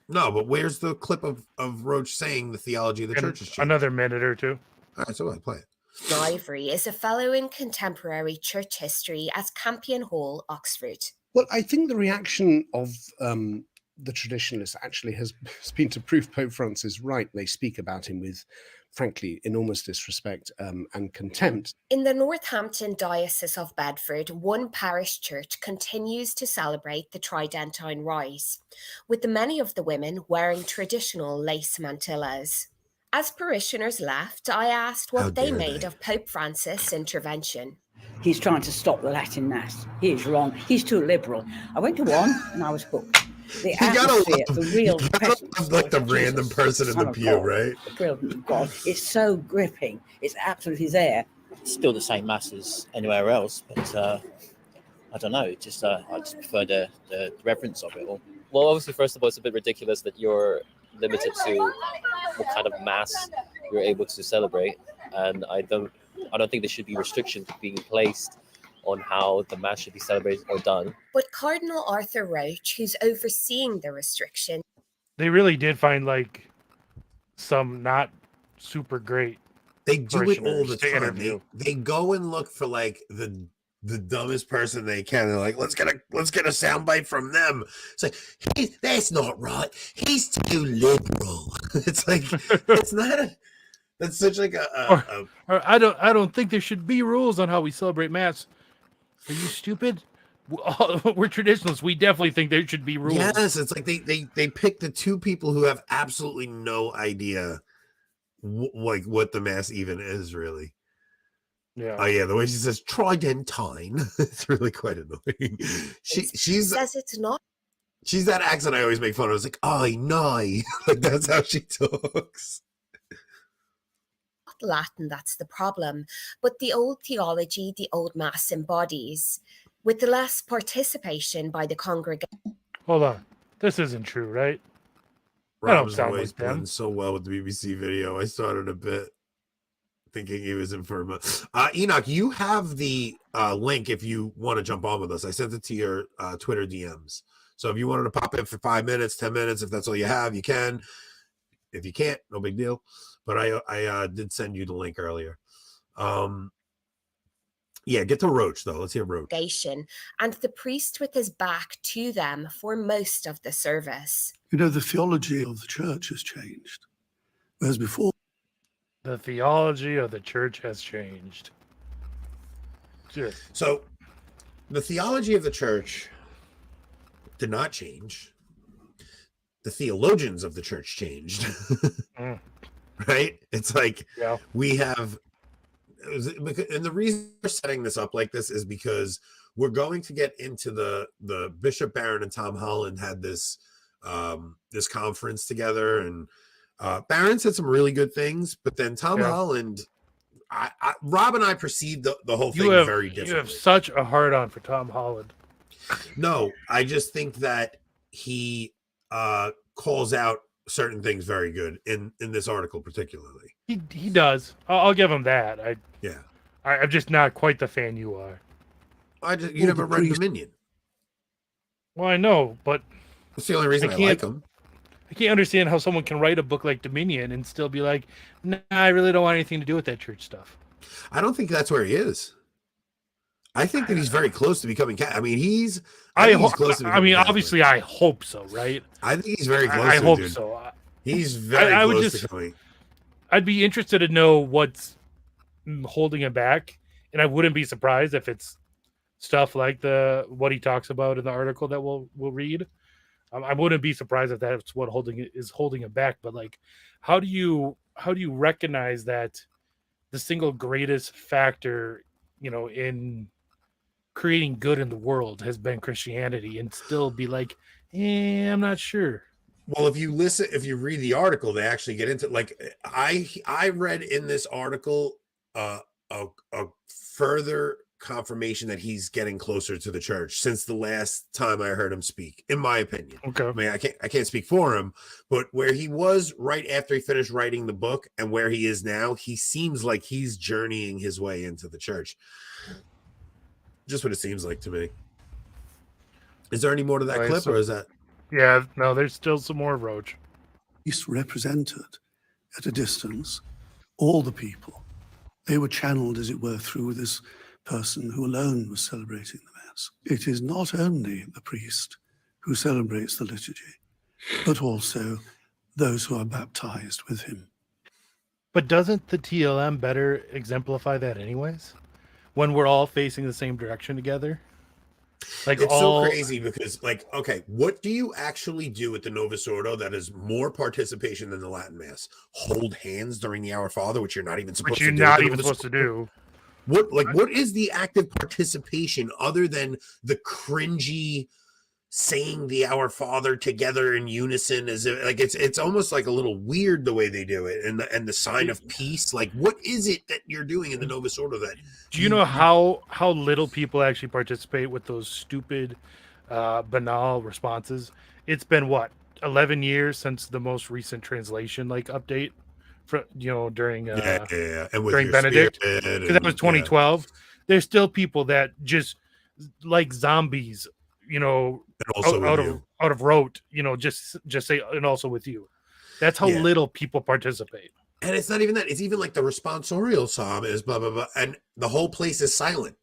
No, but where's the clip of Roach saying the theology of the church is changed? Another minute or two. All right, so I'll play it. Ivory is a fellow in contemporary church history at Campion Hall, Oxford. Well, I think the reaction of the traditionalists actually has been to prove Pope Francis right. They speak about him with frankly, enormous disrespect and contempt. In the Northampton Diocese of Bedford, one parish church continues to celebrate the Tridentine Rise, with many of the women wearing traditional lace mantillas. As parishioners left, I asked what they made of Pope Francis' intervention. He's trying to stop the Latin Mass. He is wrong. He's too liberal. I went to one and I was hooked. The atmosphere, the real presence, like the random person in the pew, right? The presence of God. It's so gripping. It's absolutely there. Still the same mass as anywhere else, but I don't know. I just prefer the reverence of it all. Well, obviously, first of all, it's a bit ridiculous that you're limited to what kind of mass you're able to celebrate, and I don't think there should be restrictions being placed on how the mass should be celebrated or done. But Cardinal Arthur Roach, who's overseeing the restriction, They really did find like some not super great. They do it all the to time. interview. They go and look for like the dumbest person they can. They're like, let's get a soundbite from them. It's like, that's not right. He's too liberal. It's like it's not. That's such like Or I don't think there should be rules on how we celebrate Mass. Are you stupid? We're traditionalists. We definitely think there should be rules. Yes, it's like they pick the two people who have absolutely no idea like what the Mass even is really. Yeah. Oh yeah, the way she says Tridentine, it's really quite annoying. She says it's not. She's that accent I always make fun of. It's like, I know. Like that's how she talks. Latin, that's the problem, but the old theology the old Mass embodies, with the less participation by the congregation. Hold on. This isn't true, right? Rob's sound always like them. blends so well with the BBC video. I started a bit thinking he was infirm. Enoch, you have the link if you want to jump on with us. I sent it to your Twitter DMs. So if you wanted to pop in for 5 minutes, 10 minutes, if that's all you have, you can. If you can't, no big deal. But I did send you the link earlier. Yeah, get to Roach, though. Let's hear Roach. And the priest with his back to them for most of the service. You know, the theology of the church has changed. Whereas before, The theology of the church has changed. So the theology of the church did not change. The theologians of the church changed. Right? It's like we have, and the reason we're setting this up like this is because we're going to get into the Bishop Barron and Tom Holland had this this conference together, and Barron said some really good things, but then Tom Holland, Rob and I perceived the whole thing very differently. You have such a hard on for Tom Holland. No, I just think that he calls out certain things very good in this article particularly. He does. I'll give him that. I'm just not quite the fan you are. You never read Dominion. Well, I know, but that's the only reason I like him. I can't understand how someone can write a book like Dominion and still be like, nah, I really don't want anything to do with that church stuff. I don't think that's where he is. I think that he's very close to becoming Catholic. I mean, he's close to becoming Catholic. Obviously, I hope so, right? I think he's very close. I hope dude. so. He's very close to becoming. I'd be interested to know what's holding him back, and I wouldn't be surprised if it's stuff like what he talks about in the article that we'll read. I wouldn't be surprised if that's what is holding him back. But like, how do you recognize that the single greatest factor, in creating good in the world has been Christianity, and still be like, I'm not sure. Well, if you read the article, they actually get into like I read in this article a further confirmation that he's getting closer to the church since the last time I heard him speak, in my opinion. Okay. I mean, I can't speak for him, but where he was right after he finished writing the book and where he is now, he seems like he's journeying his way into the church. Just what it seems like to me. Is there any more to that clip, or is that? Yeah, no, there's still some more, Roach. East represented at a distance all the people. They were channeled, as it were, through this person who alone was celebrating the Mass. It is not only the priest who celebrates the liturgy, but also those who are baptized with him. But doesn't the TLM better exemplify that anyways? When we're all facing the same direction together? Like It's all so crazy because, like, okay, what do you actually do at the Novus Ordo that is more participation than the Latin Mass? Hold hands during the Our Father, which you're not even supposed which to you're do. at not the even Novus supposed to do. What is the active participation other than the cringy saying the Our Father together in unison? Is it like it's almost like a little weird the way they do it, and the sign of peace? Like, what is it that you're doing in the Novus Ordo that Do you know how little people actually participate with those stupid, banal responses? It's been what 11 years since the most recent translation update, for during and with during your Benedict, spirit because that was and 2012. There's still people that just like zombies, and also with you. out of rote, just say and also with you. That's how Yeah. little people participate. And it's not even that. It's even like the responsorial psalm is blah, blah, blah. And the whole place is silent.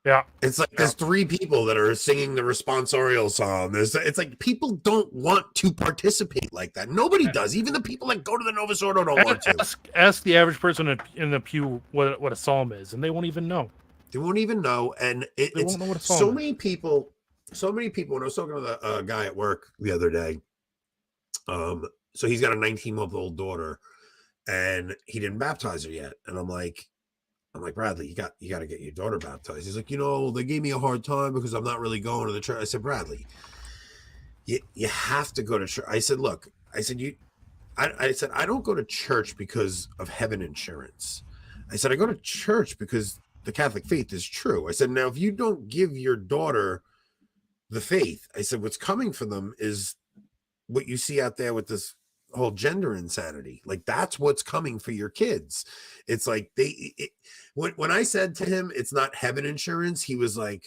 Yeah. It's like there's three people that are singing the responsorial psalm. It's like people don't want to participate like that. Nobody does. Even the people that go to the Novus Ordo don't want to. Ask the average person in the pew what a psalm is, and they won't even know. They won't even know. And it's won't know what a psalm so is. many people. When I was talking to the guy at work the other day, so he's got a 19-month-old daughter, and he didn't baptize her yet. And I'm like, Bradley, you got to get your daughter baptized. He's like, they gave me a hard time because I'm not really going to the church. I said, Bradley, you have to go to church. I said, look, I said, I don't go to church because of heaven insurance. I said, I go to church because the Catholic faith is true. I said, now, if you don't give your daughter the faith, I said, what's coming for them is what you see out there with this whole gender insanity. Like, that's what's coming for your kids. It's like when I said to him, it's not heaven insurance, he was like,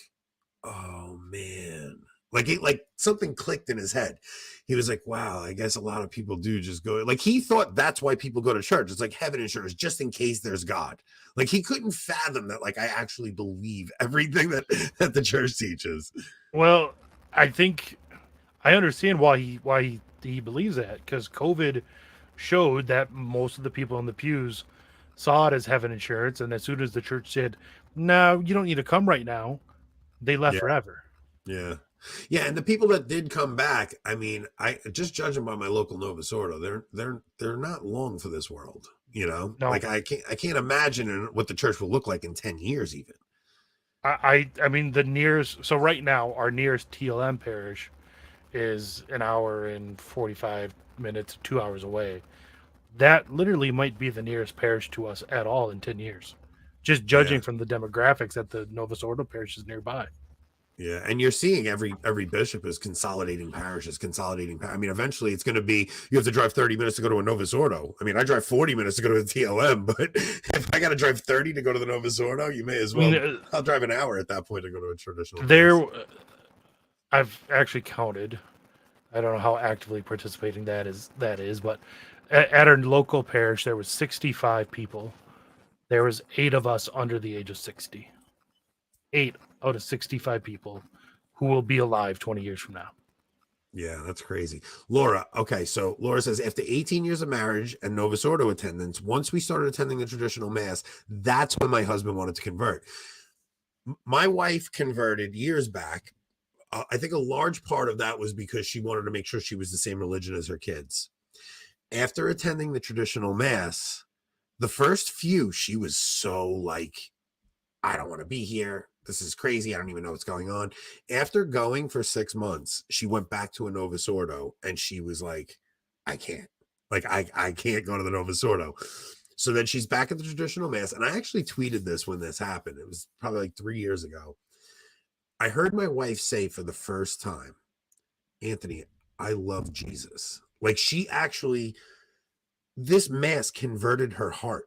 oh man, like something clicked in his head. He was like, wow, I guess a lot of people do just go. Like, he thought that's why people go to church. It's like heaven insurance, just in case there's God. Like, he couldn't fathom that, like, I actually believe everything that the church teaches. Well, I think I understand why he believes that, because COVID showed that most of the people in the pews saw it as heaven insurance, and as soon as the church said, no, you don't need to come right now, they left forever. Yeah. And the people that did come back, I mean, I just judging by my local Novus Ordo, they're not long for this world, No. Like, I can't imagine what the church will look like in 10 years even. I mean, the nearest, so right now our nearest TLM parish is an hour and 45 minutes, 2 hours away. That literally might be the nearest parish to us at all in 10 years, just judging from the demographics at the Novus Ordo parishes nearby. Yeah, and you're seeing every bishop is consolidating parishes, I mean, eventually it's going to be, you have to drive 30 minutes to go to a Novus Ordo. I mean, I drive 40 minutes to go to the TLM, but if I got to drive 30 to go to the Novus Ordo, you may as well. I'll drive an hour at that point to go to a traditional. I've actually counted. I don't know how actively participating that is, but at our local parish, there was 65 people. There was 8 of us under the age of 60. 8 out of 65 people who will be alive 20 years from now. Yeah, that's crazy. Laura, okay, so Laura says, after 18 years of marriage and Novus Ordo attendance, once we started attending the traditional mass, that's when my husband wanted to convert. My wife converted years back. I think a large part of that was because she wanted to make sure she was the same religion as her kids. After attending the traditional mass, the first few, she was so like, I don't want to be here. This is crazy. I don't even know what's going on. After going for 6 months, she went back to a Novus Ordo and she was like, I can't. Like, I can't go to the Novus Ordo. So then she's back at the traditional mass. And I actually tweeted this when this happened. It was probably like 3 years ago. I heard my wife say for the first time, Anthony, I love Jesus. Like, she actually, this mass converted her heart.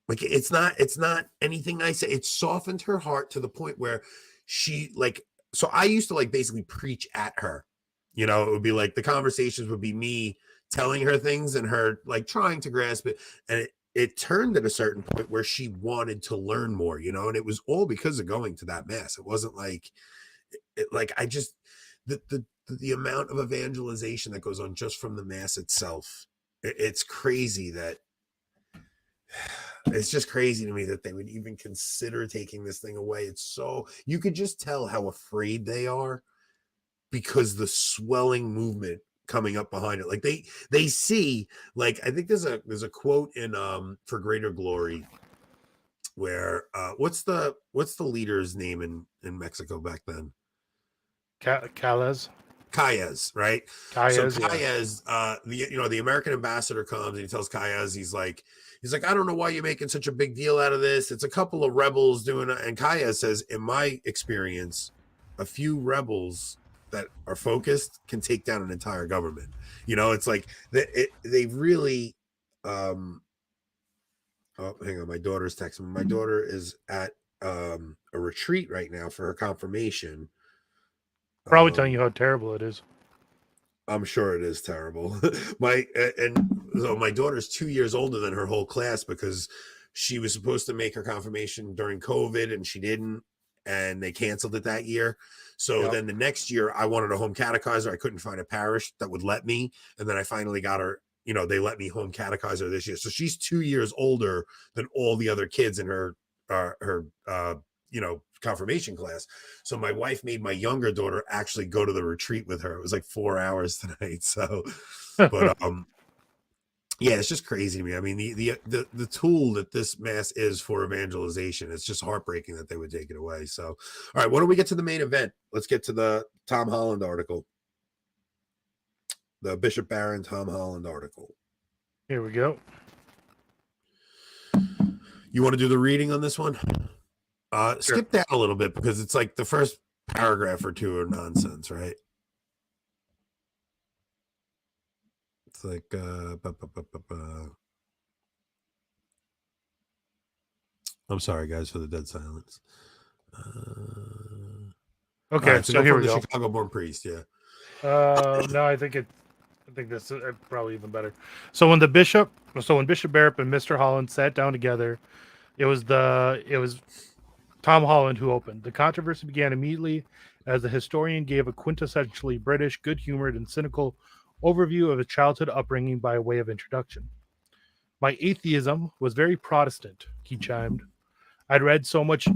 Like, it's not anything I say. It softened her heart to the point where she, like, so I used to, like, basically preach at her. It would be like the conversations would be me telling her things and her, like, trying to grasp it. And it turned at a certain point where she wanted to learn more, and it was all because of going to that mass. It wasn't like, I just, the amount of evangelization that goes on just from the mass itself. It's crazy that it's just crazy to me that they would even consider taking this thing away. It's so, you could just tell how afraid they are because the swelling movement coming up behind it. Like they see, like, I think there's a quote in For Greater Glory where what's the leader's name in Mexico back then? Calles, right? Calles, So Calles, the American ambassador comes and he tells Calles, he's like, I don't know why you're making such a big deal out of this. It's a couple of rebels doing it. And Calles says, in my experience, a few rebels that are focused can take down an entire government. It's like they really oh, hang on, my daughter's texting me. My daughter is at a retreat right now for her confirmation. Probably telling you how terrible it is. I'm sure it is terrible. My daughter's 2 years older than her whole class because she was supposed to make her confirmation during COVID and she didn't, and they canceled it that year. So then the next year I wanted a home catechizer. I couldn't find a parish that would let me. And then I finally got her, they let me home catechize her this year. So she's 2 years older than all the other kids in her confirmation class. So my wife made my younger daughter actually go to the retreat with her. It was like 4 hours tonight. So, but yeah, it's just crazy to me. I mean, the tool that this mass is for evangelization, it's just heartbreaking that they would take it away. So, all right, why don't we get to the main event? Let's get to the Tom Holland article, the Bishop Barron Tom Holland article. Here we go. You want to do the reading on this one? Skip that a little bit because it's like the first paragraph or two are nonsense, right? It's like I'm sorry, guys, for the dead silence. Okay, right, so here we the go. Chicago-born priest, yeah. No, I think this is probably even better. So when Bishop Barrett and Mr. Holland sat down together, it was Tom Holland who opened. The controversy began immediately as the historian gave a quintessentially British, good-humored, and cynical overview of his childhood upbringing by way of introduction. My atheism was very Protestant, he chimed. I'd read so much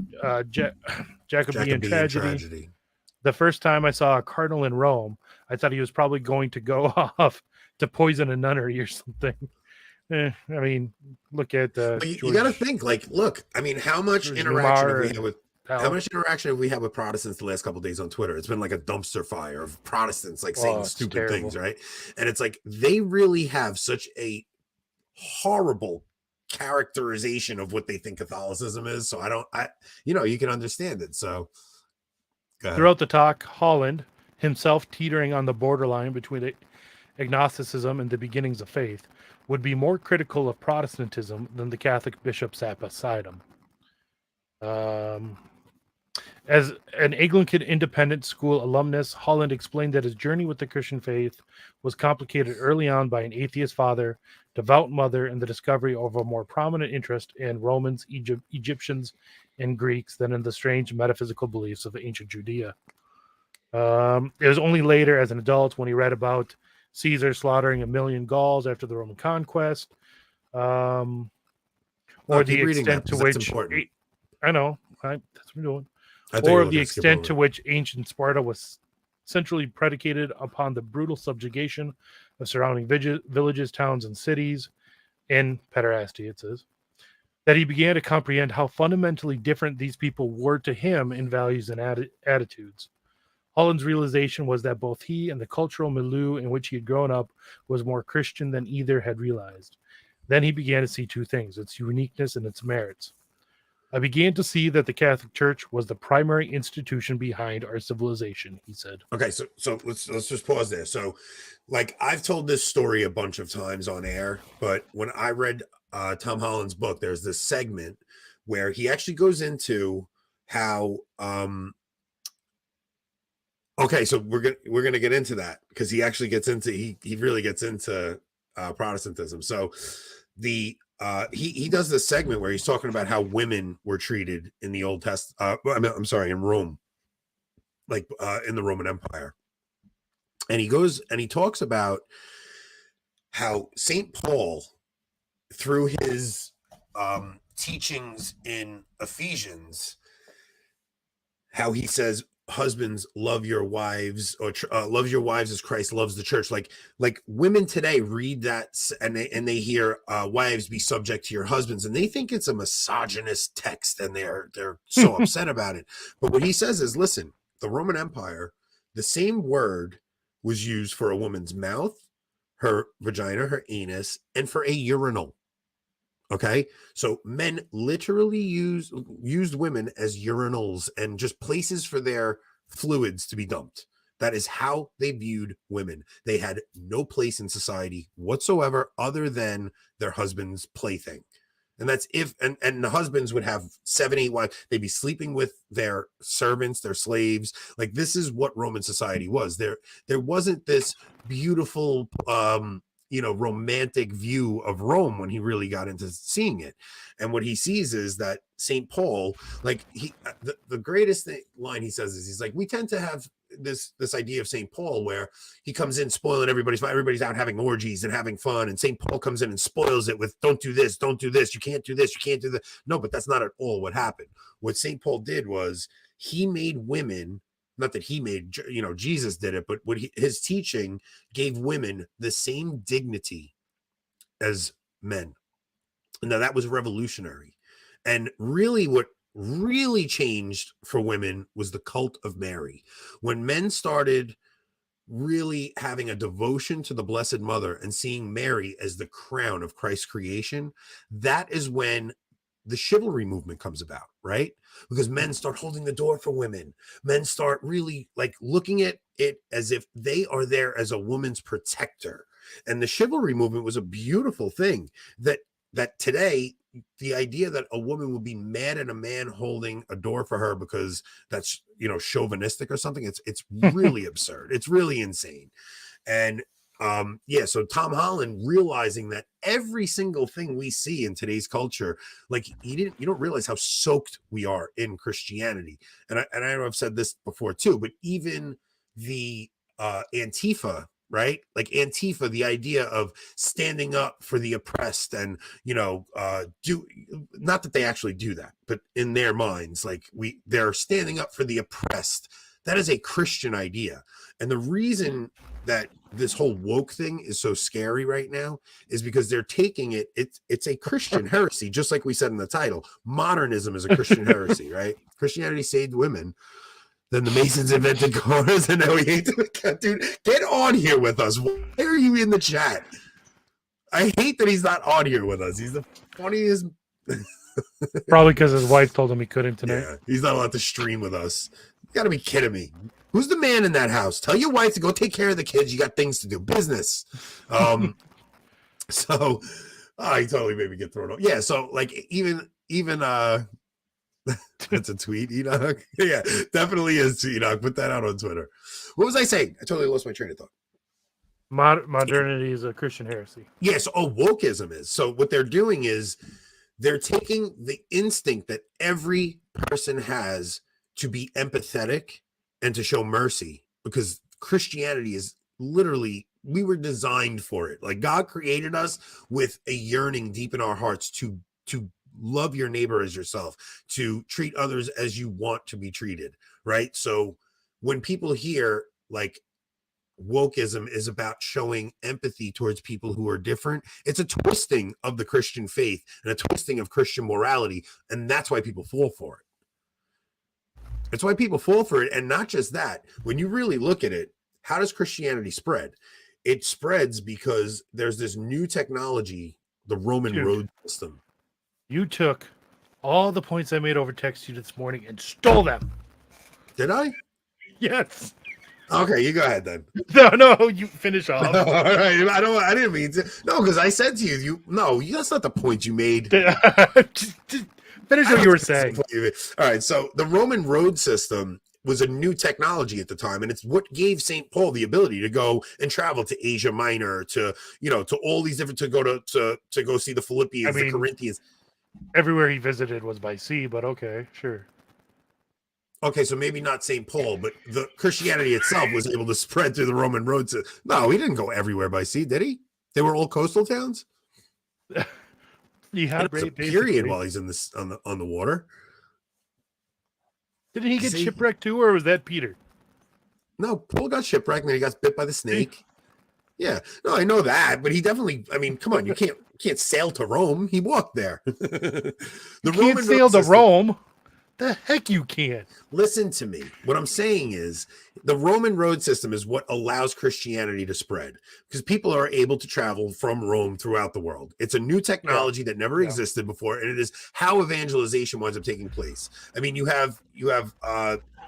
Jacobean tragedy. The first time I saw a cardinal in Rome, I thought he was probably going to go off to poison a nunnery or something. I mean, look at you got to think, like, look, I mean, how much interaction have we had with Protestants the last couple of days on Twitter? It's been like a dumpster fire of Protestants like saying stupid things, right? And it's like they really have such a horrible characterization of what they think Catholicism is. So you can understand it. So throughout the talk, Holland, himself teetering on the borderline between agnosticism and the beginnings of faith, would be more critical of Protestantism than the Catholic bishop sat beside him. As an Anglican independent school alumnus, Holland explained that his journey with the Christian faith was complicated early on by an atheist father, devout mother, and the discovery of a more prominent interest in Romans, Egyptians, and Greeks than in the strange metaphysical beliefs of ancient Judea. It was only later, as an adult, when he read about Caesar slaughtering 1 million Gauls after the Roman conquest, or the extent to which I know that's what I'm doing, or the extent to which ancient Sparta was centrally predicated upon the brutal subjugation of surrounding villages, towns, and cities in pederasty. It says that he began to comprehend how fundamentally different these people were to him in values and attitudes. Holland's realization was that both he and the cultural milieu in which he had grown up was more Christian than either had realized. Then he began to see two things: its uniqueness and its merits. I began to see that the Catholic Church was the primary institution behind our civilization, he said. Okay, so let's just pause there. So, like, I've told this story a bunch of times on air, but when I read Tom Holland's book, there's this segment where he actually goes into how okay, so we're gonna get into that because he actually gets into he really gets into Protestantism. So he does this segment where he's talking about how women were treated in the Old Testament. In Rome, like in the Roman Empire, and he goes and he talks about how St. Paul, through his teachings in Ephesians, how he says, husbands, love your wives, or love your wives as Christ loves the church. Like women today read that and they hear wives, be subject to your husbands, and they think it's a misogynist text, and they're so upset about it. But what he says is, listen, the Roman Empire, the same word was used for a woman's mouth, her vagina, her anus, and for a urinal. Okay, so men literally used women as urinals and just places for their fluids to be dumped. That is how they viewed women. They had no place in society whatsoever other than their husband's plaything. And that's and the husbands would have 7, 8 wives. They'd be sleeping with their servants, their slaves. Like, this is what Roman society was. There wasn't this beautiful romantic view of Rome when he really got into seeing it. And what he sees is that St. Paul, like the greatest line he says is, he's like, we tend to have this idea of St. Paul where he comes in spoiling everybody's out having orgies and having fun, and St. Paul comes in and spoils it with, don't do this, you can't do this, you can't do that. No, but that's not at all what happened. What St. Paul did was he made women, not that he made, Jesus did it, but his teaching gave women the same dignity as men. Now, that was revolutionary. And really what really changed for women was the cult of Mary. When men started really having a devotion to the Blessed Mother and seeing Mary as the crown of Christ's creation, that is when the chivalry movement comes about, right? Because men start holding the door for women. Men start really looking at it as if they are there as a woman's protector. And the chivalry movement was a beautiful thing that today, the idea that a woman would be mad at a man holding a door for her because that's, chauvinistic or something, it's really absurd. It's really insane. And so Tom Holland realizing that every single thing we see in today's culture, you don't realize how soaked we are in Christianity. And I know I've said this before too, but even the Antifa, right? Like Antifa, the idea of standing up for the oppressed and, not that they actually do that, but in their minds, they're standing up for the oppressed. That is a Christian idea. And the reason that this whole woke thing is so scary right now is because they're taking it's a Christian heresy, just like we said in the title. Modernism is a Christian heresy, right? Christianity saved women. Then the Masons invented cars, and now we hate them. Dude, get on here with us. Why are you in the chat? I hate that he's not on here with us. He's the funniest. Probably because his wife told him he couldn't tonight. Yeah, he's not allowed to stream with us. You got to be kidding me. Who's the man in that house? Tell your wife to go take care of the kids. You got things to do. Business. He totally made me get thrown off. Yeah, so even that's a tweet, Enoch. Yeah, definitely is, Enoch. Put that out on Twitter. What was I saying? I totally lost my train of thought. Modernity is a Christian heresy. Yes. Wokeism is. So what they're doing is they're taking the instinct that every person has to be empathetic and to show mercy, because Christianity is literally, we were designed for it. Like, God created us with a yearning deep in our hearts to love your neighbor as yourself, to treat others as you want to be treated, right? So when people hear wokeism is about showing empathy towards people who are different, it's a twisting of the Christian faith and a twisting of Christian morality, and that's why people fall for it. That's why people fall for it. And not just that, when you really look at it, how does Christianity spread? It spreads because there's this new technology, the Roman road system. You took all the points I made over text to you this morning and stole them. Did I? Yes. Okay, you go ahead then. No, you finish off. All right. I didn't mean to. No, because I said to you, that's not the point you made. Just finish what you were saying. All right. So the Roman road system was a new technology at the time, and it's what gave St. Paul the ability to go and travel to Asia Minor, to all these different, to go to go see the Philippians, the Corinthians. Everywhere he visited was by sea, but okay, sure. Okay, so maybe not St. Paul, but the Christianity itself was able to spread through the Roman road system. No, he didn't go everywhere by sea, did he? They were all coastal towns? He had a rape, period basically. while he's in this on the water. Didn't he get See? shipwrecked too, or was that Peter? No, Paul got shipwrecked and then he got bit by the snake. Yeah, no, I know that, but he definitely. I mean, come on, you can't sail to Rome. He walked there. The You can't sail to Rome. The heck you can't. Listen to me. What I'm saying is the Roman road system is what allows Christianity to spread because people are able to travel from Rome throughout the world. It's a new technology that never existed before, and it is how evangelization winds up taking place. I mean, you have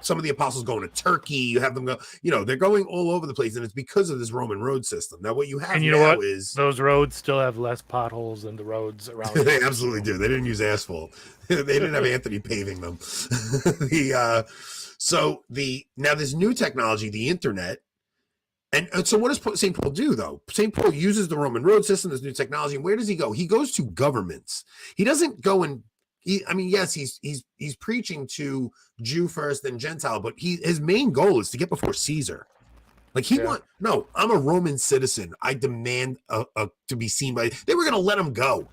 some of the apostles going to Turkey. You have them go, they're going all over the place, and it's because of this Roman road system. Now, what you have And you know now what? is Those roads still have less potholes than the roads around. they absolutely do. They didn't use asphalt. They didn't have Anthony paving them. Now this new technology, the internet, and so what does St. Paul do though? St. Paul uses the Roman road system, this new technology. And where does he go? He goes to governments. He doesn't go and yes, he's preaching to Jew first, then Gentile, but his main goal is to get before Caesar. Like I'm a Roman citizen. I demand to be seen by. They were going to let him go.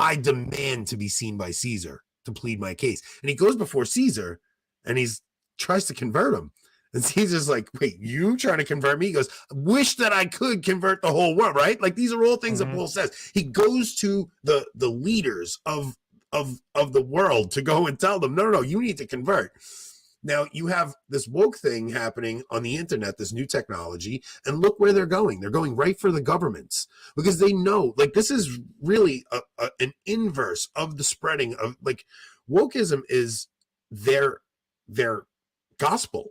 I demand to be seen by Caesar to plead my case. And he goes before Caesar, and tries to convert him. And Caesar's like, "Wait, you trying to convert me?" He goes, "Wish that I could convert the whole world." Right? Like these are all things that Paul says. He goes to the leaders of the world to go and tell them, no, you need to convert. Now you have this woke thing happening on the internet, this new technology, and look where they're going. They're going right for the governments because they know, like, this is really an inverse of the spreading of, like, wokeism is their gospel.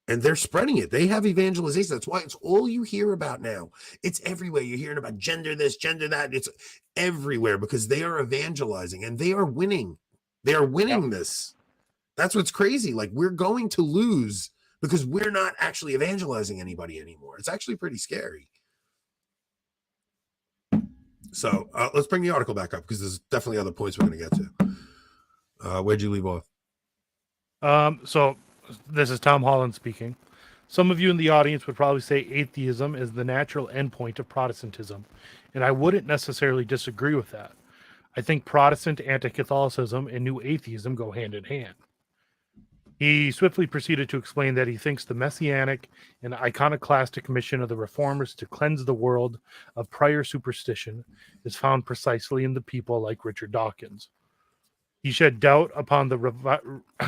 And they're spreading it. They have evangelization. That's why it's all you hear about now. It's everywhere. You're hearing about gender this, gender that. It's everywhere because they are evangelizing and they are winning. They are winning this. That's what's crazy. Like, we're going to lose because we're not actually evangelizing anybody anymore. It's actually pretty scary. So let's bring the article back up because there's definitely other points we're going to get to. Where'd you leave off? So this is Tom Holland speaking. Some of you in the audience would probably say atheism is the natural endpoint of Protestantism, and I wouldn't necessarily disagree with that. I think Protestant anti-Catholicism and new atheism go hand in hand. He swiftly proceeded to explain that he thinks the messianic and iconoclastic mission of the reformers to cleanse the world of prior superstition is found precisely in the people like Richard Dawkins. He shed doubt upon the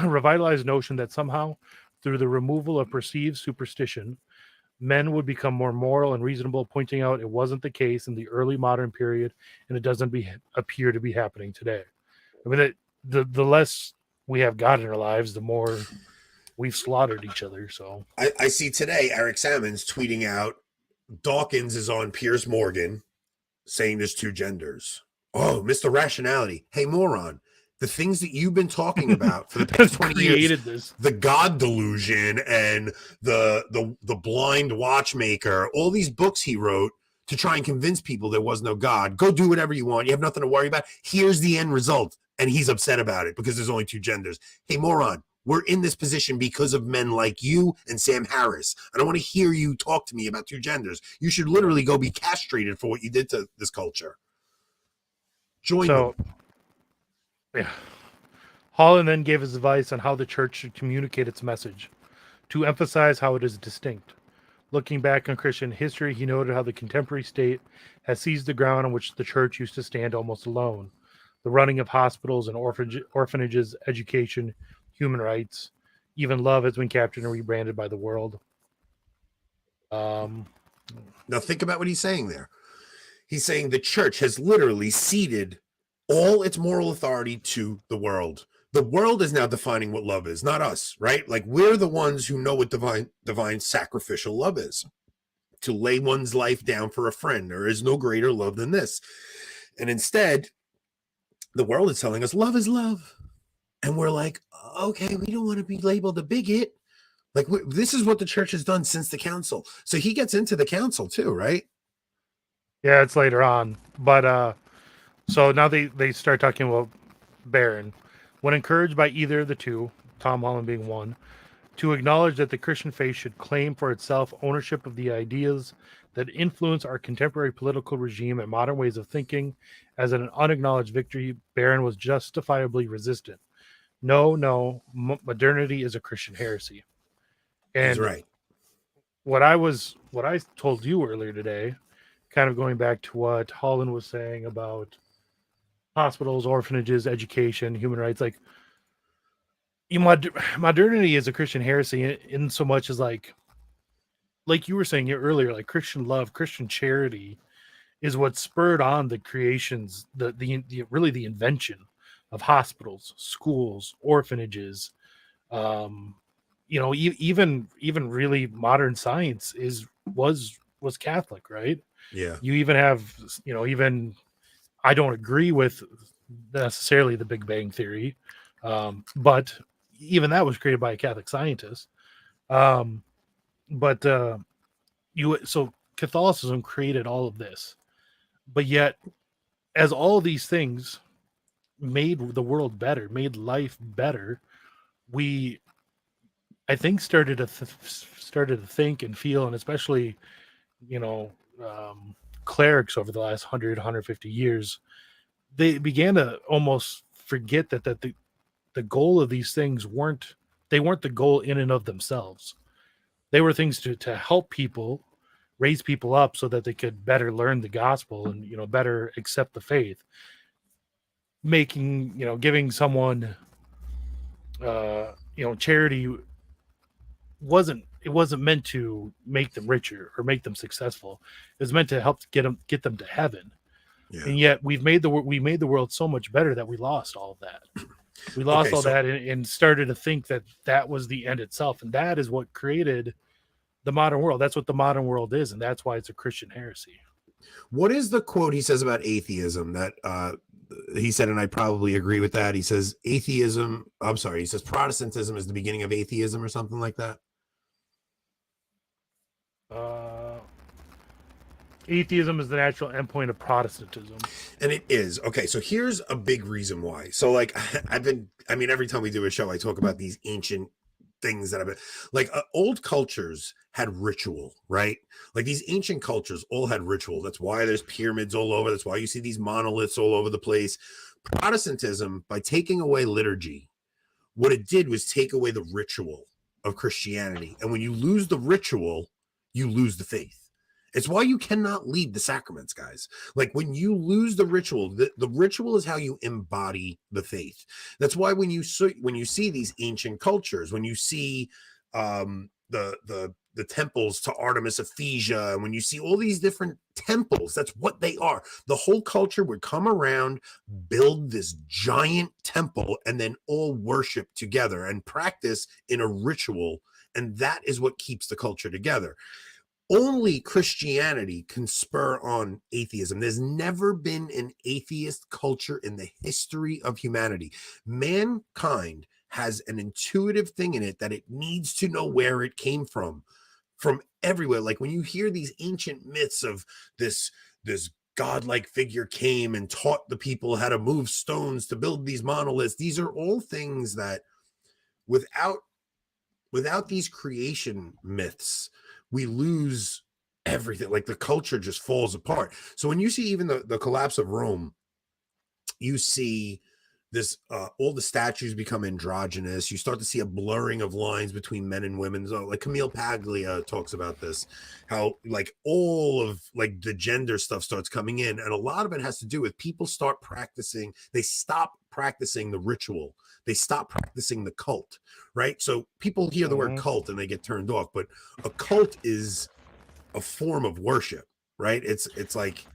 revitalized notion that somehow, through the removal of perceived superstition, men would become more moral and reasonable, pointing out it wasn't the case in the early modern period, and it doesn't appear to be happening today. I mean, the less we have God in our lives, the more we've slaughtered each other. So I see today Eric Sammons tweeting out Dawkins is on Piers Morgan saying there's two genders. Oh, Mr. Rationality. Hey, moron. The things that you've been talking about for the past 20 years, the God delusion and the blind watchmaker, all these books he wrote to try and convince people there was no God. Go do whatever you want. You have nothing to worry about. Here's the end result. And he's upset about it because there's only two genders. Hey, moron, we're in this position because of men like you and Sam Harris. I don't want to hear you talk to me about two genders. You should literally go be castrated for what you did to this culture. Join them. Yeah. Holland then gave his advice on how the church should communicate its message, to emphasize how it is distinct. Looking back on Christian history, he noted how the contemporary state has seized the ground on which the church used to stand almost alone. The running of hospitals and orphanages, education, human rights, even love has been captured and rebranded by the world. Now think about what he's saying there. He's saying the church has literally ceded all its moral authority to the world. The world is now defining what love is, not us, right? Like, we're the ones who know what divine sacrificial love is. To lay one's life down for a friend. There is no greater love than this. And instead, the world is telling us love is love. And we're like, okay, we don't want to be labeled a bigot. Like, this is what the church has done since the council. So he gets into the council too, right? Yeah, it's later on. But so now they start talking about Barron. When encouraged by either of the two, Tom Holland being one, to acknowledge that the Christian faith should claim for itself ownership of the ideas that influence our contemporary political regime and modern ways of thinking. As an unacknowledged victory, Barron was justifiably resistant. No, modernity is a Christian heresy. And He's right. What I told you earlier today, kind of going back to what Holland was saying about hospitals, orphanages, education, human rights, like modernity is a Christian heresy in so much as like you were saying earlier, like Christian love, Christian charity is what spurred on the creations, the really the invention of hospitals, schools, orphanages. Even really modern science was Catholic, right? Yeah. You even have, even I don't agree with necessarily the Big Bang Theory, but even that was created by a Catholic scientist. So Catholicism created all of this, but yet, as all of these things made the world better, made life better, I think started to think and feel, and especially, clerics over the last 150 years, they began to almost forget that the goal of these things weren't the goal in and of themselves. They were things to help people, raise people up so that they could better learn the gospel and, better accept the faith. Giving someone, charity wasn't meant to make them richer or make them successful. It was meant to help get them to heaven. Yeah. And yet we made the world so much better that we lost all of that. We lost that and started to think that was the end itself. And that is what created the modern world. That's what the modern world is. And that's why it's a Christian heresy. What is the quote he says about atheism that he said, and I probably agree with that. He says he says Protestantism is the beginning of atheism or something like that. Atheism is the natural endpoint of Protestantism. And it is. Okay, so here's a big reason why. So like every time we do a show, I talk about these ancient things that have been like old cultures had ritual, right? Like these ancient cultures all had ritual. That's why there's pyramids all over. That's why you see these monoliths all over the place. Protestantism, by taking away liturgy, what it did was take away the ritual of Christianity. And when you lose the ritual, you lose the faith. It's why you cannot lead the sacraments, guys. Like when you lose the ritual, the ritual is how you embody the faith. That's why when you see these ancient cultures, when you see the temples to Artemis Ephesia, and when you see all these different temples, that's what they are. The whole culture would come around, build this giant temple, and then all worship together and practice in a ritual. And that is what keeps the culture together. Only Christianity can spur on atheism. There's never been an atheist culture in the history of humanity. Mankind has an intuitive thing in it that it needs to know where it came from everywhere. Like when you hear these ancient myths of this godlike figure came and taught the people how to move stones to build these monoliths. These are all things that without these creation myths, we lose everything. Like the culture just falls apart. So when you see even the collapse of Rome, you see this all the statues become androgynous. You start to see a blurring of lines between men and women. So like Camille Paglia talks about this, how like all of like the gender stuff starts coming in, and a lot of it has to do with people stop practicing the ritual. They stop practicing the cult, right? So people hear the word cult and they get turned off, but a cult is a form of worship, right? It's like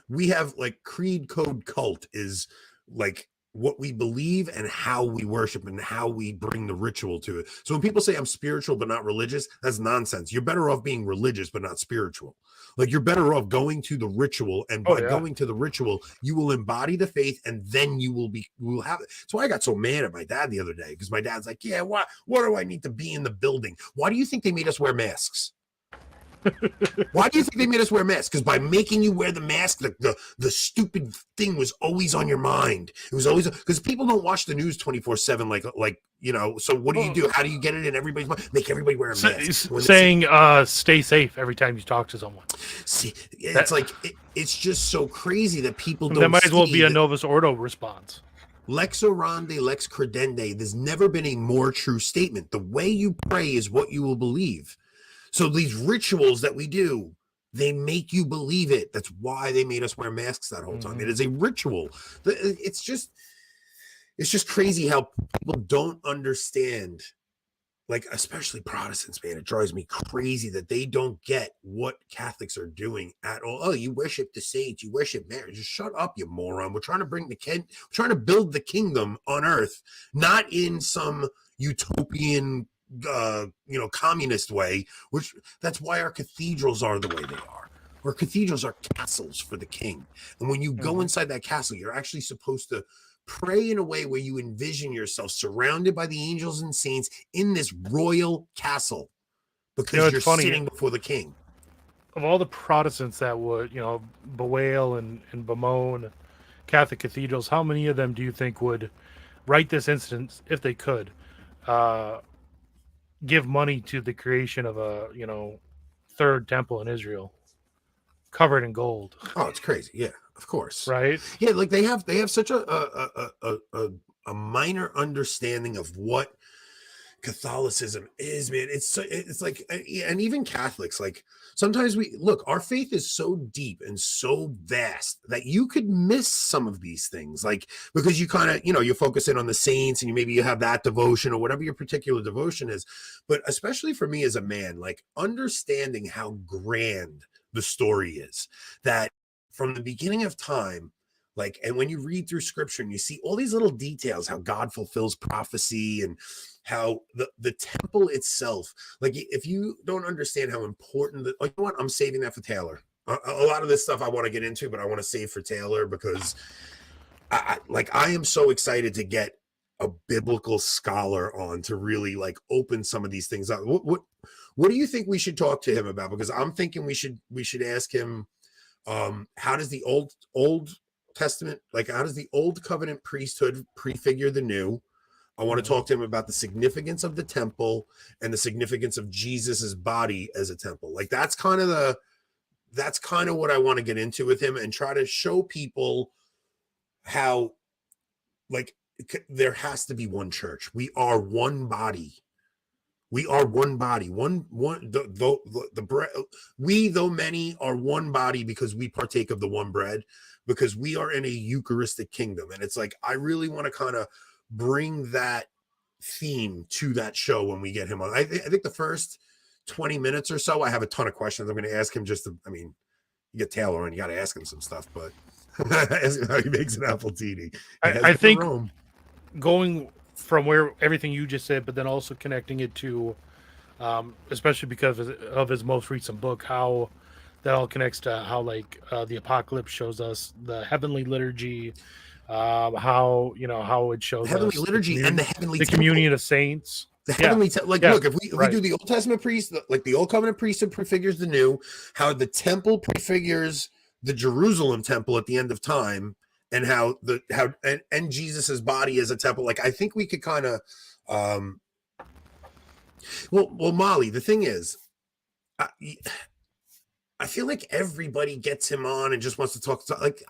we have like creed, code, cult is like what we believe and how we worship and how we bring the ritual to it. So when people say I'm spiritual but not religious, that's nonsense. You're better off being religious but not spiritual. Like you're better off going to the ritual, and by going to the ritual, you will embody the faith, and then you will have it. So I got so mad at my dad the other day because my dad's like, yeah, what do I need to be in the building? Why do you think they made us wear masks? Why do you think they made us wear masks? Because by making you wear the mask, the stupid thing was always on your mind. It was always because people don't watch the news 24/7 like So what do you do? How do you get it in everybody's mind? Make everybody wear a mask. Saying stay safe every time you talk to someone. See, it's it's just so crazy that people don't. That might as well be a that Novus Ordo response. Lex orandi, lex credende. There's never been a more true statement. The way you pray is what you will believe. So these rituals that we do, they make you believe it. That's why they made us wear masks that whole time. It is a ritual. It's just crazy how people don't understand, like especially Protestants, man. It drives me crazy that they don't get what Catholics are doing at all. Oh, you worship the saints, you worship Mary. Just shut up, you moron. We're trying to we're trying to build the kingdom on earth, not in some utopian communist way, which that's why our cathedrals are the way they are. Our cathedrals are castles for the king. And when you go inside that castle, you're actually supposed to pray in a way where you envision yourself surrounded by the angels and saints in this royal castle because you're sitting before the king. Of all the Protestants that would, bewail and bemoan Catholic cathedrals, how many of them do you think would, right this instance, if they could, give money to the creation of a third temple in Israel covered in gold? Oh, it's crazy. Yeah, of course. Right? Yeah, like they have such a minor understanding of what Catholicism is, man. It's like, and even Catholics, like sometimes our faith is so deep and so vast that you could miss some of these things, like because you kind of you focus in on the saints and you have that devotion or whatever your particular devotion is. But especially for me as a man, like understanding how grand the story is, that from the beginning of time, like, and when you read through scripture and you see all these little details, how God fulfills prophecy and how the temple itself, like if you don't understand how important you know what, I'm saving that for Taylor. A lot of this stuff I want to get into, but I want to save for Taylor because I am so excited to get a biblical scholar on to really like open some of these things up. What do you think we should talk to him about? Because I'm thinking we should ask him, how does the Old Testament, like how does the Old Covenant priesthood prefigure the new? I want to talk to him about the significance of the temple and the significance of Jesus's body as a temple. Like that's kind of what I want to get into with him and try to show people how, like, there has to be one church. We are one body. We are one body. The bread. We, though many, are one body because we partake of the one bread, because we are in a Eucharistic kingdom. And it's like, I really want to kind of bring that theme to that show when we get him on. I think the first 20 minutes or so, I have a ton of questions I'm going to ask him. You get Taylor on, you got to ask him some stuff, but ask him how he makes an appletini. I think going from where everything you just said, but then also connecting it to, especially because of his most recent book, how that all connects to how the apocalypse shows us the heavenly liturgy, how it shows heavenly us liturgy and the heavenly communion of saints. The heavenly look, if we do the Old Testament priest, like the Old Covenant priesthood prefigures the new, how the temple prefigures the Jerusalem temple at the end of time, and how Jesus's body is a temple. Like I think we could kind of well, Molly, the thing is, I feel like everybody gets him on and just wants to talk. Like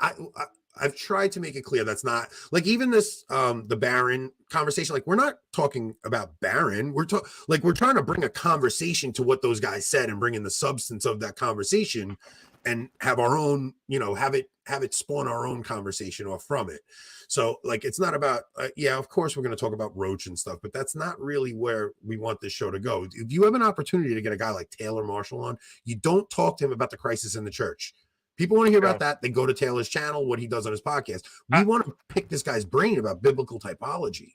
I've tried to make it clear that's not like even this the Barron conversation. Like we're not talking about Barron. We're trying to bring a conversation to what those guys said and bring in the substance of that conversation and have our own, have it spawn our own conversation off from it. So like it's not about of course we're going to talk about Roach and stuff, but that's not really where we want this show to go. If you have an opportunity to get a guy like Taylor Marshall on, you don't talk to him about the crisis in the church. People want to hear about that. They go to Taylor's channel, what he does on his podcast. We want to pick this guy's brain about biblical typology.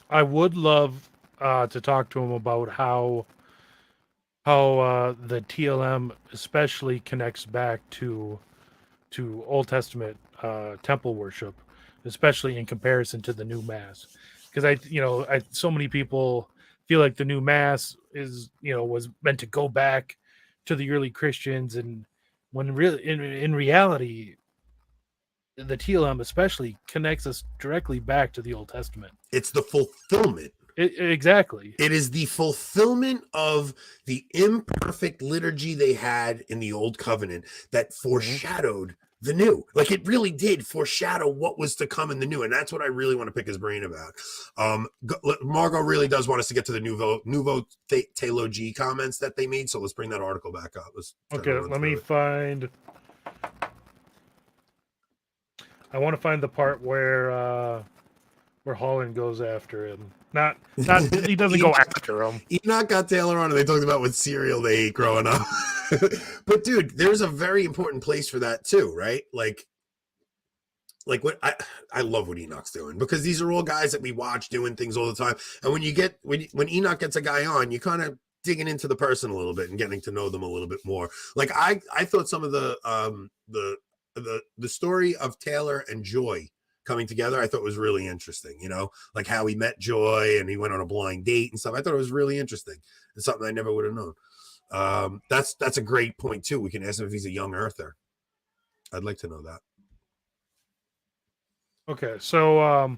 I would love to talk to him about how the TLM especially connects back to Old Testament temple worship, especially in comparison to the new mass. Because so many people feel like the new mass is was meant to go back to the early Christians, and when really in reality, the TLM especially connects us directly back to the Old Testament. It's the fulfillment. Exactly. It is the fulfillment of the imperfect liturgy they had in the Old Covenant that foreshadowed the new. Like, it really did foreshadow what was to come in the new, and that's what I really want to pick his brain about. Margot really does want us to get to the Nouvelle Theolgie comments that they made, so let's bring that article back up. Okay, let me find. I want to find the part where Holland goes after him. Not he doesn't go after him. Enoch got Taylor on, and they talked about what cereal they ate growing up. But dude, there's a very important place for that too, right? Like what I love what Enoch's doing, because these are all guys that we watch doing things all the time. And when Enoch gets a guy on, you kind of digging into the person a little bit and getting to know them a little bit more. Like I thought some of the story of Taylor and Joy coming together, I thought was really interesting, you know, like how he met Joy and he went on a blind date and stuff. I thought it was really interesting. It's something I never would have known. That's a great point too. We can ask him if he's a young earther. I'd like to know that. Okay, so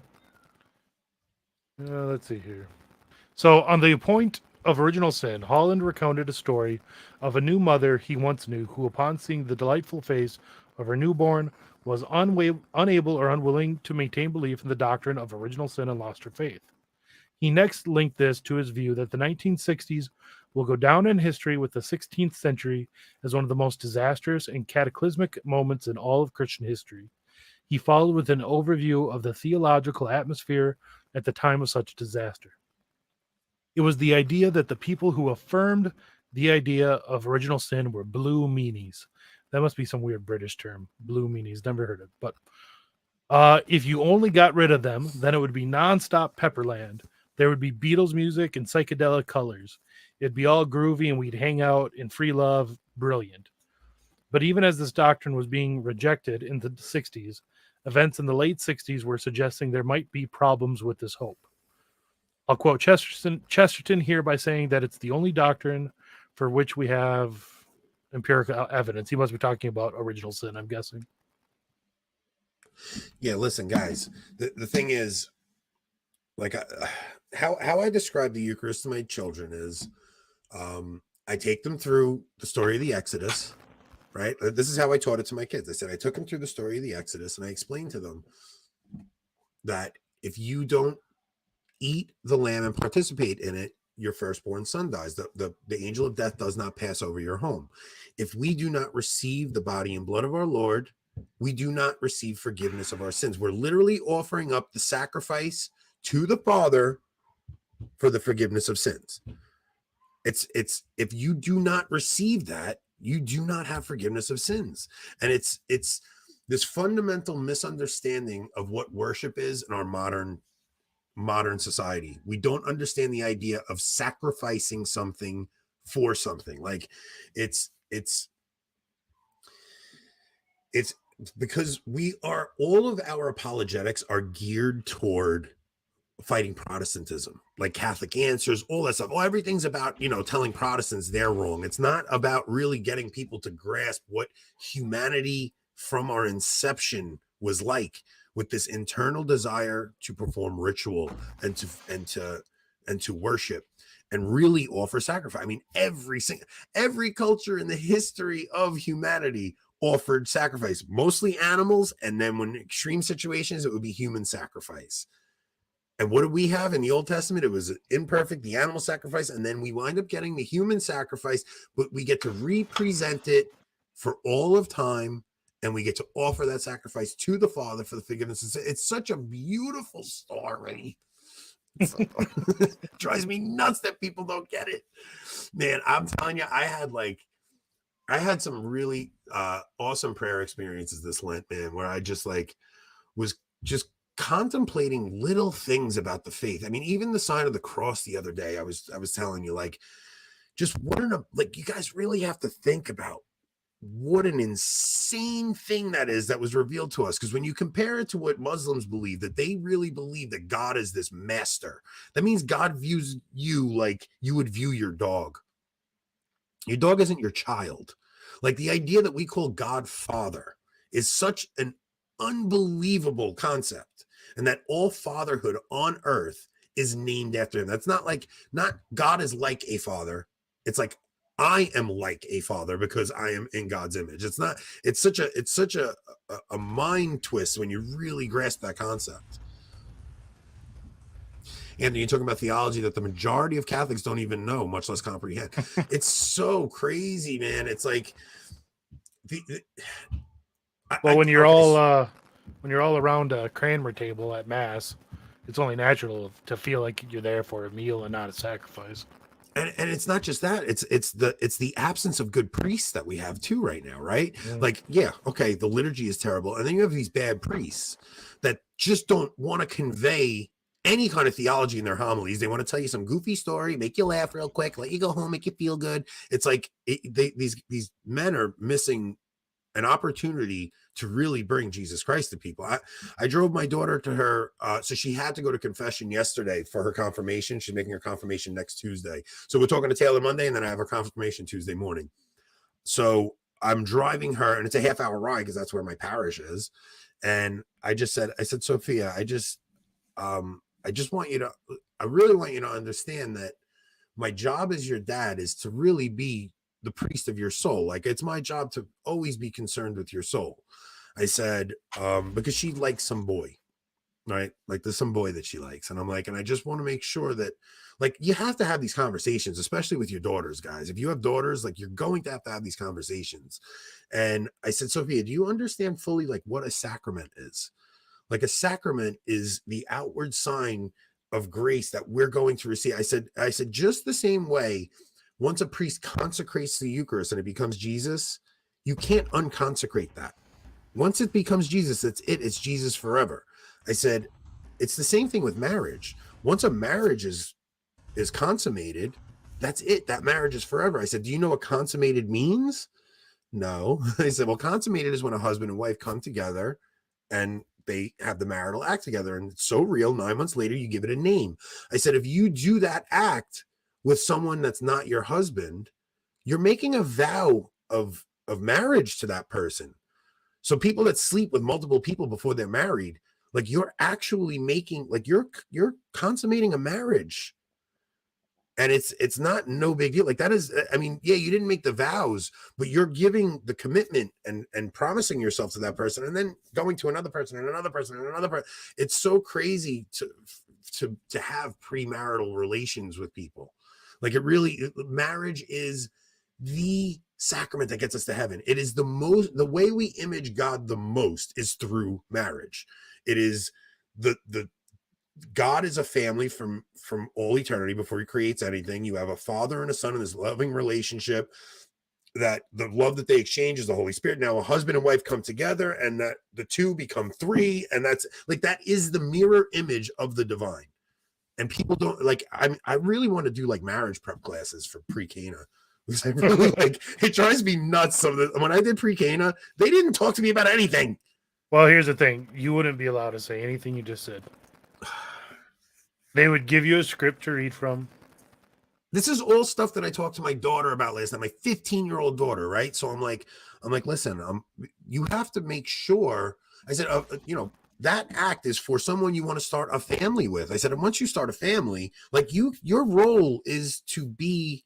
let's see here. So on the point of original sin, Holland recounted a story of a new mother he once knew who, upon seeing the delightful face of her newborn, was unable or unwilling to maintain belief in the doctrine of original sin and lost her faith. He next linked this to his view that the 1960s will go down in history with the 16th century as one of the most disastrous and cataclysmic moments in all of Christian history. He followed with an overview of the theological atmosphere at the time of such disaster. It was the idea that the people who affirmed the idea of original sin were blue meanies. That must be some weird British term. Blue meanies. Never heard of it. But if you only got rid of them, then it would be nonstop Pepperland. There would be Beatles music and psychedelic colors. It'd be all groovy and we'd hang out in free love. Brilliant. But even as this doctrine was being rejected in the 60s, events in the late 60s were suggesting there might be problems with this hope. I'll quote Chesterton here by saying that it's the only doctrine for which we have empirical evidence. He must be talking about original sin, I'm guessing. Yeah, listen, guys. The thing is, like, how I describe the Eucharist to my children is, I take them through the story of the Exodus, right? This is how I taught it to my kids. I said I took them through the story of the Exodus, and I explained to them that if you don't eat the lamb and participate in it, your firstborn son dies. The angel of death does not pass over your home. If we do not receive the body and blood of our Lord, we do not receive forgiveness of our sins. We're literally offering up the sacrifice to the Father for the forgiveness of sins. It's if you do not receive that, you do not have forgiveness of sins. And it's this fundamental misunderstanding of what worship is in our modern society. We don't understand the idea of sacrificing something for something. Like it's because all of our apologetics are geared toward fighting Protestantism, like Catholic Answers, all that stuff. Oh, everything's about, telling Protestants they're wrong. It's not about really getting people to grasp what humanity from our inception was like, with this internal desire to perform ritual and to worship and really offer sacrifice. I mean, every culture in the history of humanity offered sacrifice, mostly animals, and then when extreme situations, it would be human sacrifice. And what do we have in the Old Testament? It was imperfect, the animal sacrifice, and then we wind up getting the human sacrifice, but we get to represent it for all of time, and we get to offer that sacrifice to the Father for the forgiveness. It's such a beautiful story. It drives me nuts that people don't get it. Man, I'm telling you, I had some really awesome prayer experiences this Lent, man, where I just was just contemplating little things about the faith. I mean, even the sign of the cross the other day, I was telling you, just you guys really have to think about what an insane thing that is that was revealed to us. Because when you compare it to what Muslims believe, that they really believe that God is this master, that means God views you like you would view your dog. Your dog isn't your child. Like the idea that we call God Father is such an unbelievable concept, and that all fatherhood on earth is named after him. That's not God is like a father. It's like I am like a father because I am in God's image. It's such a mind twist when you really grasp that concept. And you're talking about theology that the majority of Catholics don't even know, much less comprehend. It's so crazy, man. It's like when you're all around a Cranmer table at Mass, it's only natural to feel like you're there for a meal and not a sacrifice. And it's not just that, it's the absence of good priests that we have too right now, right? Like, okay, the liturgy is terrible, and then you have these bad priests that just don't want to convey any kind of theology in their homilies. They want to tell you some goofy story, make you laugh real quick, let you go home, make you feel good. It's like these men are missing an opportunity to really bring Jesus Christ to people. I drove my daughter to her, so she had to go to confession yesterday for her confirmation. She's making her confirmation next Tuesday. So we're talking to Taylor Monday, and then I have her confirmation Tuesday morning. So I'm driving her, and it's a half-hour ride because that's where my parish is. And I said, Sophia, I really want you to understand that my job as your dad is to really be the priest of your soul. Like, it's my job to always be concerned with your soul. I said, because she likes some boy, right? Like, there's some boy that she likes. And I'm like, and I just want to make sure that, like, you have to have these conversations, especially with your daughters, guys. If you have daughters, like, you're going to have these conversations. And I said, Sophia, do you understand fully, like, what a sacrament is? Like, a sacrament is the outward sign of grace that we're going to receive. I said, just the same way, once a priest consecrates the Eucharist and it becomes Jesus, you can't unconsecrate that. Once it becomes Jesus, it's Jesus forever. I said, it's the same thing with marriage. Once a marriage is consummated, that's it. That marriage is forever. I said, do you know what consummated means? No. I said, well, consummated is when a husband and wife come together and they have the marital act together, and it's so real. 9 months later, you give it a name. I said, if you do that act with someone that's not your husband, you're making a vow of marriage to that person. So people that sleep with multiple people before they're married, like, you're actually making, like, you're consummating a marriage. And it's not no big deal. Like, that is, I mean, yeah, you didn't make the vows, but you're giving the commitment and promising yourself to that person, and then going to another person and another person and another person. It's so crazy to have premarital relations with people. Like, marriage is the sacrament that gets us to heaven. It is the way we image God the most is through marriage. It is the God is a family from all eternity before he creates anything. You have a father and a son in this loving relationship, that the love that they exchange is the Holy Spirit. Now a husband and wife come together, and that the two become three, and that's like, that is the mirror image of the divine. And people don't like, I really want to do like marriage prep classes for pre-Cana, because I really like, it drives me nuts. When I did pre-Cana, they didn't talk to me about anything. Well, here's the thing. You wouldn't be allowed to say anything you just said. They would give you a script to read from. This is all stuff that I talked to my daughter about last night, my 15-year-old daughter, right? So I'm like, listen, you have to make sure. I said, that act is for someone you want to start a family with. I said, and once you start a family, like, your role is to be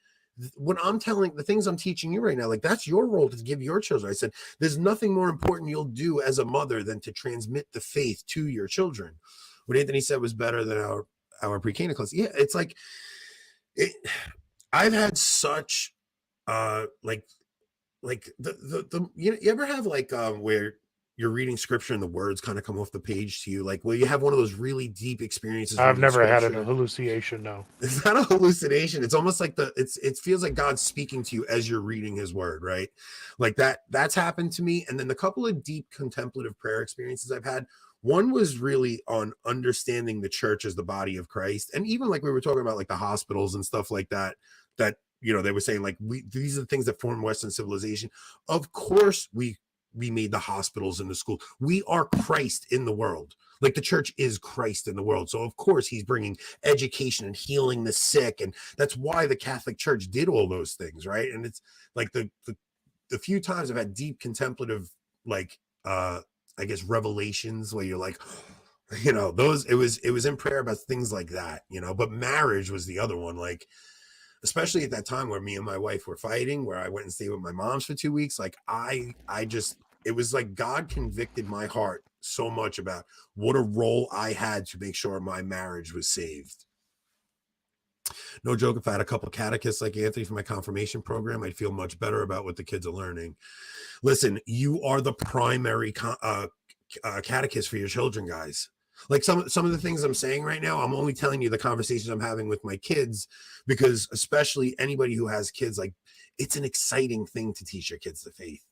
what the things I'm teaching you right now, like, that's your role to give your children. I said, there's nothing more important you'll do as a mother than to transmit the faith to your children. What Anthony said was better than our pre-Cana class. Yeah, it's like, I've had such you ever have like where you're reading scripture and the words kind of come off the page to you, like, well, you have one of those really deep experiences. I've never had a hallucination. No, it's not a hallucination. It's almost like it feels like God's speaking to you as you're reading his word, right? Like that's happened to me. And then the couple of deep contemplative prayer experiences I've had, one was really on understanding the church as the body of Christ. And even like we were talking about, like, the hospitals and stuff like that, they were saying, like, these are the things that form Western civilization. Of course, we we made the hospitals and the school. We are Christ in the world. Like the church is Christ in the world. So of course he's bringing education and healing the sick. And that's why the Catholic Church did all those things. Right. And it's like the few times I've had deep contemplative, like, I guess revelations where you're like, you know, those, it was in prayer about things like that, you know, but marriage was the other one. Like, especially at that time where me and my wife were fighting, where I went and stayed with my moms for 2 weeks. Like I just, it was like God convicted my heart so much about what a role I had to make sure my marriage was saved. No joke, if I had a couple catechists like Anthony for my confirmation program, I'd feel much better about what the kids are learning. Listen, you are the primary catechist for your children, guys. Like some of the things I'm saying right now, I'm only telling you the conversations I'm having with my kids, because especially anybody who has kids, like it's an exciting thing to teach your kids the faith.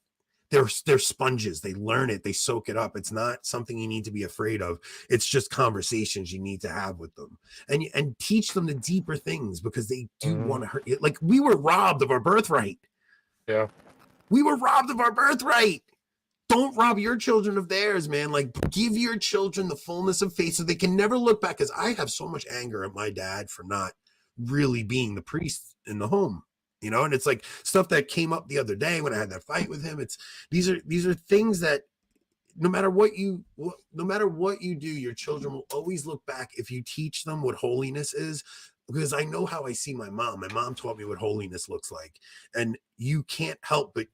They're sponges. They learn it. They soak it up. It's not something you need to be afraid of. It's just conversations you need to have with them and teach them the deeper things, because they do want to hurt you. Like we were robbed of our birthright. Yeah. We were robbed of our birthright. Don't rob your children of theirs, man. Like give your children the fullness of faith so they can never look back. Because I have so much anger at my dad for not really being the priest in the home. You know, and it's like stuff that came up the other day when I had that fight with him. It's these are things that no matter what you do, your children will always look back if you teach them what holiness is. Because I know how I see my mom. My mom taught me what holiness looks like, and you can't help but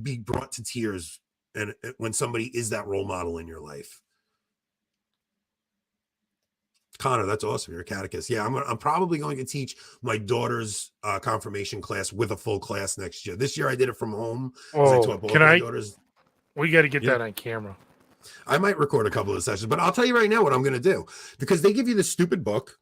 be brought to tears and when somebody is that role model in your life. Connor, that's awesome. You're a catechist. Yeah, I'm probably going to teach my daughter's confirmation class with a full class next year. This year I did it from home. Oh, I taught both my daughters. We got to get that on camera. I might record a couple of sessions, but I'll tell you right now what I'm going to do, because they give you this stupid book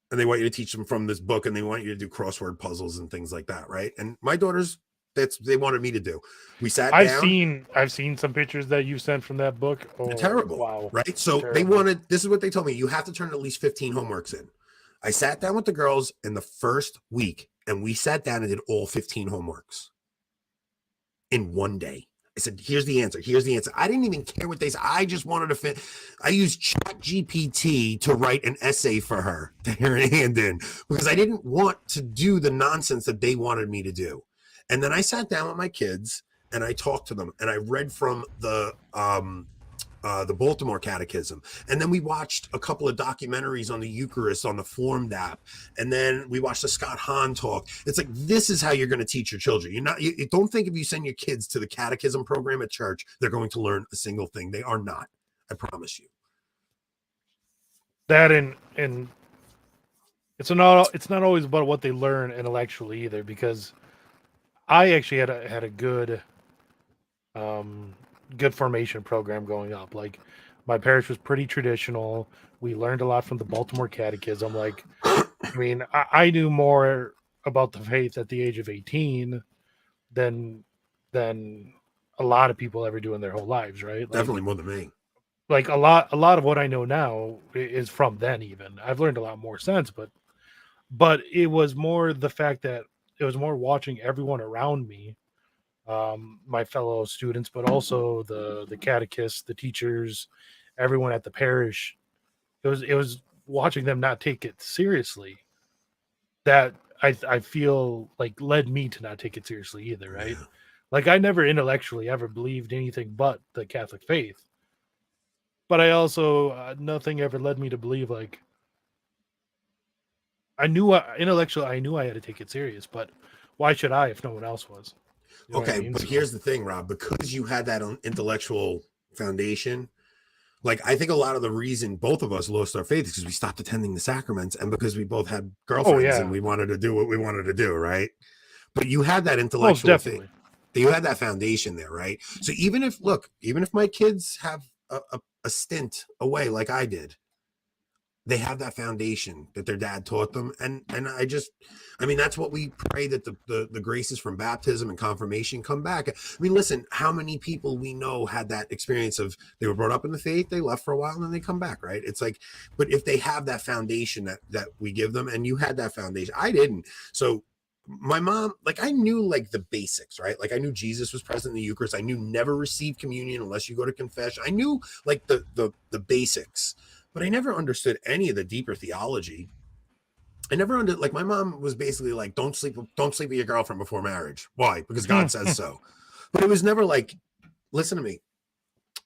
and they want you to teach them from this book, and they want you to do crossword puzzles and things like that, right? And my daughters, that's they wanted me to do. We sat down. I've seen some pictures that you sent from that book. Oh, they're terrible. Wow. Right? So they wanted, this is what they told me, you have to turn at least 15 homeworks in. I sat down with the girls in the first week, and we sat down and did all 15 homeworks in one day. I said, here's the answer. Here's the answer. I didn't even care what they said. I just wanted to fit. I used ChatGPT to write an essay for her to her hand in, because I didn't want to do the nonsense that they wanted me to do. And then I sat down with my kids and I talked to them, and I read from the Baltimore Catechism. And then we watched a couple of documentaries on the Eucharist on the Formed app. And then we watched the Scott Hahn talk. It's like, this is how you're going to teach your children. You don't think if you send your kids to the catechism program at church, they're going to learn a single thing. They are not. I promise you. That and it's not always about what they learn intellectually either, because I actually had a good formation program going up. Like my parish was pretty traditional. We learned a lot from the Baltimore Catechism. Like, I mean, I knew more about the faith at the age of 18 than a lot of people ever do in their whole lives, right? Like, definitely more than me. Like a lot of what I know now is from then. Even I've learned a lot more since, but it was more the fact that it was more watching everyone around me, my fellow students, but also the catechists, the teachers, everyone at the parish. It was watching them not take it seriously that I feel like led me to not take it seriously either, right? Yeah. Like I never intellectually ever believed anything but the Catholic faith, but I also nothing ever led me to believe, like, intellectually I knew I had to take it serious, but why should I if no one else was? You know okay, I mean? But here's the thing, Rob, because you had that intellectual foundation, like I think a lot of the reason both of us lost our faith is because we stopped attending the sacraments, and because we both had girlfriends and we wanted to do what we wanted to do, right? But you had that intellectual thing. You had that foundation there, right? So even if my kids have a stint away like I did, they have that foundation that their dad taught them. And I mean, that's what we pray, that the graces from baptism and confirmation come back. I mean, listen, how many people we know had that experience of they were brought up in the faith, they left for a while, and then they come back, right? It's like, but if they have that foundation that we give them, and you had that foundation, I didn't. So my mom, like, I knew like the basics, right? Like I knew Jesus was present in the Eucharist. I knew never receive communion unless you go to confession. I knew like the basics, but I never understood any of the deeper theology. I never understood, like my mom was basically like, don't sleep with your girlfriend before marriage. Why? Because God says so. But it was never like, listen to me.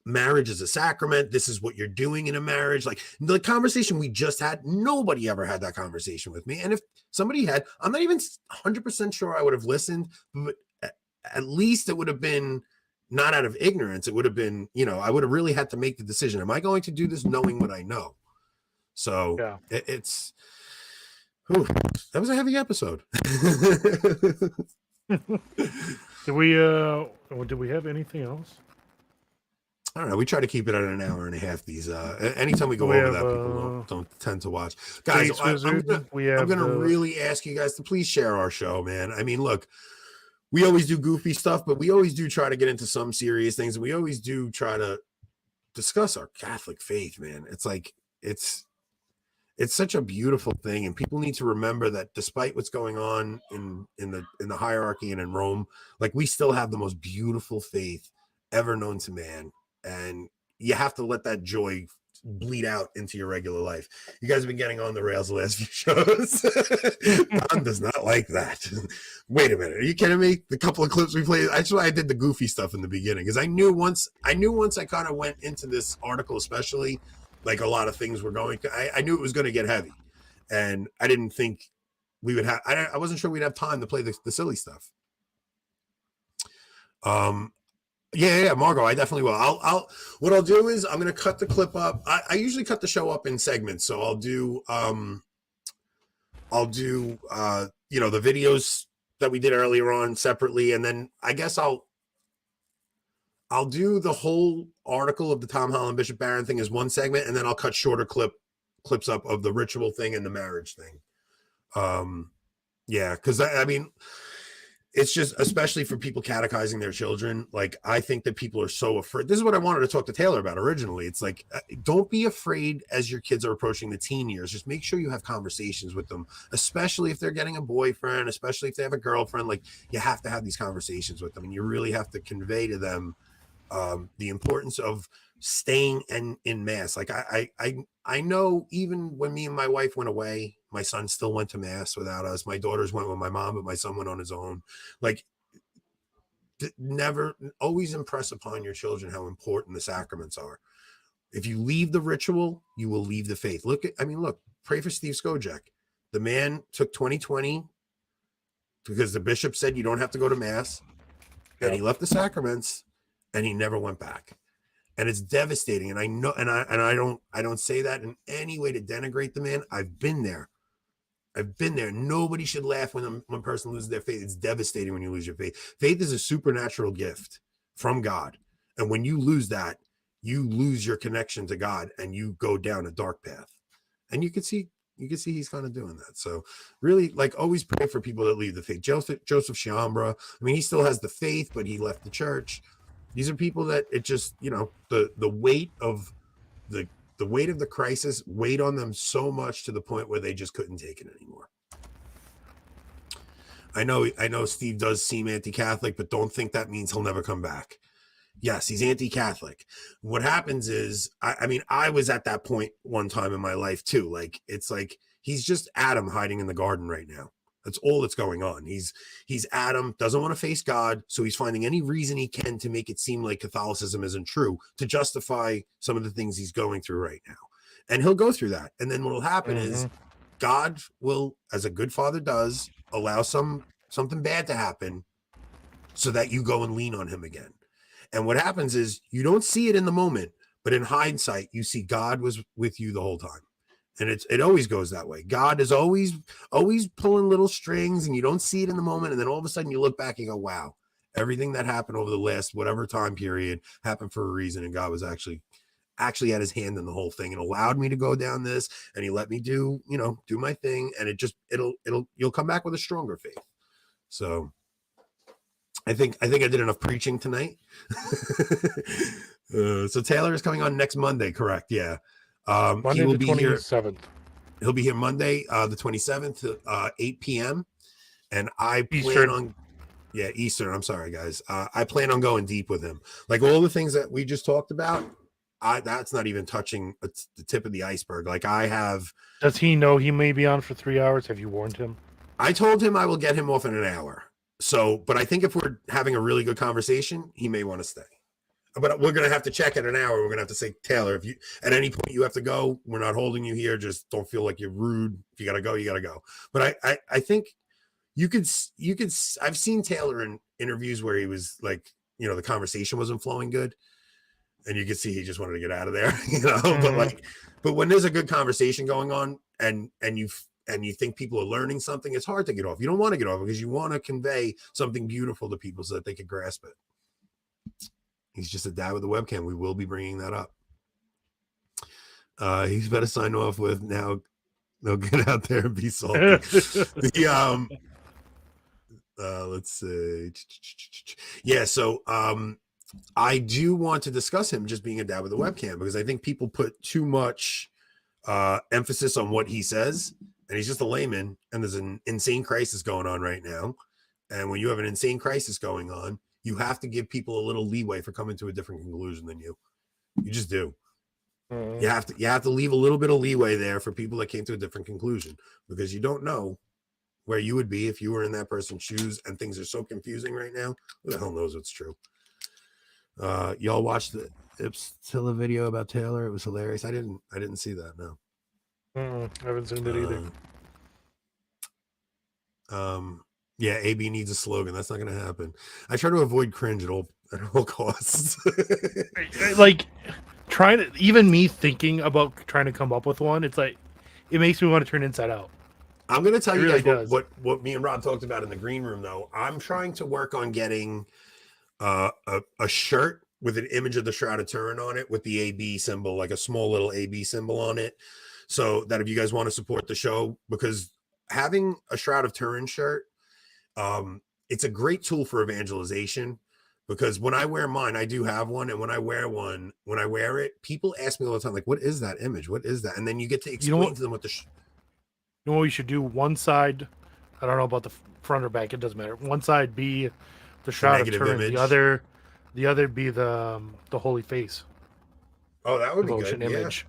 Marriage is a sacrament. This is what you're doing in a marriage. Like the conversation we just had, nobody ever had that conversation with me. And if somebody had, I'm not even 100% sure I would have listened, but at least it would have been not out of ignorance. It would have been, you know, I would have really had to make the decision. Am I going to do this knowing what I know? So yeah. That was a heavy episode. Did we have anything else? I don't know. We try to keep it at an hour and a half. These anytime we go over that, people don't tend to watch. Guys, I'm gonna really ask you guys to please share our show, man. I mean, look, we always do goofy stuff, but we always do try to get into some serious things. And we always do try to discuss our Catholic faith, man. It's like it's such a beautiful thing, and people need to remember that despite what's going on in the hierarchy and in Rome, like we still have the most beautiful faith ever known to man. And you have to let that joy bleed out into your regular life. You guys have been getting on the rails the last few shows. Don does not like that. Wait a minute. Are you kidding me? The couple of clips we played, that's why I did the goofy stuff in the beginning. Because I knew once I kind of went into this article, especially, like a lot of things were going to, I knew it was going to get heavy. And I didn't think we would have, I wasn't sure we'd have time to play the silly stuff. Yeah, Margot, I definitely will. What I'll do is I'm going to cut the clip up. I usually cut the show up in segments. So I'll do you know, the videos that we did earlier on separately. And then I guess I'll do the whole article of the Tom Holland Bishop Barron thing as one segment. And then I'll cut shorter clips up of the ritual thing and the marriage thing. Yeah. Cause I mean, it's just, especially for people catechizing their children, like I think that people are so afraid. This is what I wanted to talk to Taylor about originally. It's like, don't be afraid as your kids are approaching the teen years. Just make sure you have conversations with them, especially if they're getting a boyfriend, especially if they have a girlfriend. Like you have to have these conversations with them, and you really have to convey to them the importance of staying in mass. Like I know even when me and my wife went away, my son still went to mass without us. My daughters went with my mom, but my son went on his own. Like never, always impress upon your children how important the sacraments are. If you leave the ritual, you will leave the faith. Look, pray for Steve Skojek. The man took 2020 because the bishop said you don't have to go to mass, and he left the sacraments, and he never went back. And it's devastating. And I know, and I don't say that in any way to denigrate the man. I've been there. Nobody should laugh when one person loses their faith. It's devastating when you lose your faith. Faith is a supernatural gift from God. And when you lose that, you lose your connection to God and you go down a dark path. And you can see he's kind of doing that. So really, like, always pray for people that leave the faith. Joseph Chiambra, I mean, he still has the faith, but he left the church. These are people that it just, you know, the weight of the weight of the crisis weighed on them so much to the point where they just couldn't take it anymore. I know Steve does seem anti-Catholic, but don't think that means he'll never come back. Yes, he's anti-Catholic. What happens is, I mean, I was at that point one time in my life too. Like, it's like, he's just Adam hiding in the garden right now. That's all that's going on. He's Adam, doesn't want to face God, so he's finding any reason he can to make it seem like Catholicism isn't true, to justify some of the things he's going through right now. And he'll go through that. And then what will happen is God will, as a good father does, allow something bad to happen so that you go and lean on him again. And what happens is you don't see it in the moment, but in hindsight, you see God was with you the whole time. And it always goes that way. God is always pulling little strings, and you don't see it in the moment. And then all of a sudden you look back and go, wow, everything that happened over the last whatever time period happened for a reason. And God was actually had his hand in the whole thing and allowed me to go down this. And he let me do my thing. And you'll come back with a stronger faith. So I think I did enough preaching tonight. So Taylor is coming on next Monday, correct? Yeah. Monday he will the be 27th. He'll be here Monday, the 27th, 8 p.m. and I plan Eastern. on. Yeah, Eastern. I'm sorry, guys. I plan on going deep with him. Like all the things that we just talked about, that's not even touching the tip of the iceberg. Like I have. Does he know he may be on for 3 hours? Have you warned him? I told him I will get him off in an hour. So, but I think if we're having a really good conversation, he may want to stay. But we're going to have to check at an hour. We're going to have to say, Taylor, if you at any point you have to go, we're not holding you here. Just don't feel like you're rude. If you got to go, you got to go. But I think. You could. I've seen Taylor in interviews where he was like, the conversation wasn't flowing good, and you could see he just wanted to get out of there, But when there's a good conversation going on, and you think people are learning something, it's hard to get off. You don't want to get off because you want to convey something beautiful to people so that they can grasp it. He's just a dad with a webcam. We will be bringing that up. He's better sign off with now. No, get out there and be salty. Let's see. Yeah, so I do want to discuss him just being a dad with a webcam because I think people put too much emphasis on what he says, and he's just a layman, and there's an insane crisis going on right now. And when you have an insane crisis going on, you have to give people a little leeway for coming to a different conclusion than you. You just do. You have to leave a little bit of leeway there for people that came to a different conclusion because you don't know where you would be if you were in that person's shoes, and things are so confusing right now. Who the hell knows what's true? Y'all watched the Ipsilla video about Taylor? It was hilarious. I didn't see that. No. I haven't seen it either. Yeah, AB needs a slogan. That's not going to happen. I try to avoid cringe at all costs. Like even me thinking about trying to come up with one, it's like it makes me want to turn inside out. I'm going to tell you really guys what me and Rob talked about in the green room, though. I'm trying to work on getting a shirt with an image of the Shroud of Turin on it with the AB symbol, like a small little AB symbol on it, so that if you guys want to support the show, because having a Shroud of Turin shirt, it's a great tool for evangelization. Because when I wear mine, I do have one, and when I wear it, people ask me all the time, like, "What is that image? What is that?" And then you get to explain to them what the. You know what we should do? One side, I don't know about the front or back. It doesn't matter. One side be the Shroud of Turin. The other be the Holy Face. Oh, that would be Devotion good. Image.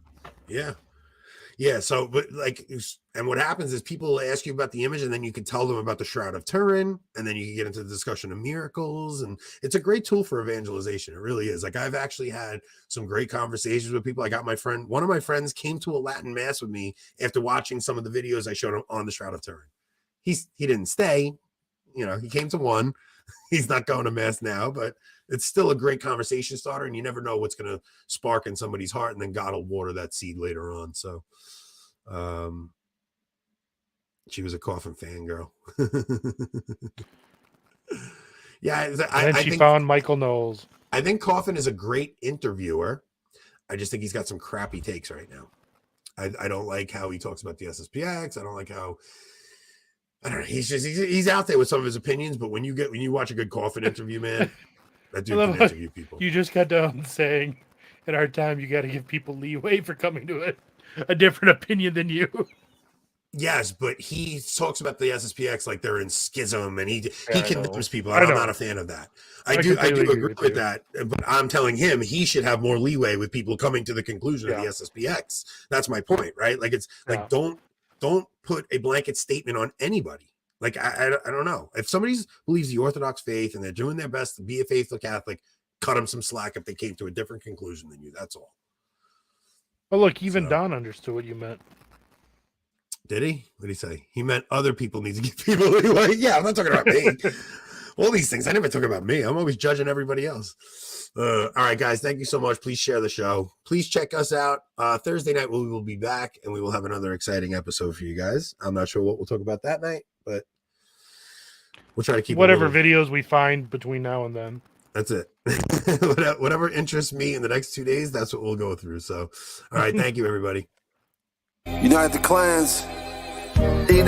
Yeah. So, but and what happens is people ask you about the image, and then you can tell them about the Shroud of Turin, and then you can get into the discussion of miracles, and it's a great tool for evangelization. It really is. Like I've actually had some great conversations with people. I got one of my friends came to a Latin mass with me after watching some of the videos I showed him on the Shroud of Turin. He didn't stay, he came to one. He's not going to mass now, but it's still a great conversation starter, and you never know what's going to spark in somebody's heart, and then God will water that seed later on. So, she was a Coffin fangirl. Yeah, I think found Michael Knowles. I think Coffin is a great interviewer. I just think he's got some crappy takes right now. I don't like how he talks about the SSPX. I don't like how. I don't know. He's out there with some of his opinions, but when you watch a good Coffin interview, man, that dude can interview people. You just got done saying, in our time, you got to give people leeway for coming to a different opinion than you. Yes, but he talks about the SSPX like they're in schism, and he condemns people. I'm not a fan of that. I do agree with that, but I'm telling him he should have more leeway with people coming to the conclusion of the SSPX. That's my point, right? Like it's like don't put a blanket statement on anybody. Like I don't know, if somebody believes the Orthodox faith and they're doing their best to be a faithful Catholic, cut them some slack if they came to a different conclusion than you. That's all. But look, even Don understood what you meant. Did he? What did he say? He meant other people need to give people leeway. Yeah, I'm not talking about me. All these things, I never talk about me. I'm always judging everybody else. All right, guys, thank you so much. Please share the show. Please check us out. Thursday night, we will be back, and we will have another exciting episode for you guys. I'm not sure what we'll talk about that night, but we'll try to keep whatever videos we find between now and then. That's it. Whatever interests me in the next 2 days, that's what we'll go through. So, all right, thank you, everybody. Unite the clans. Enoch.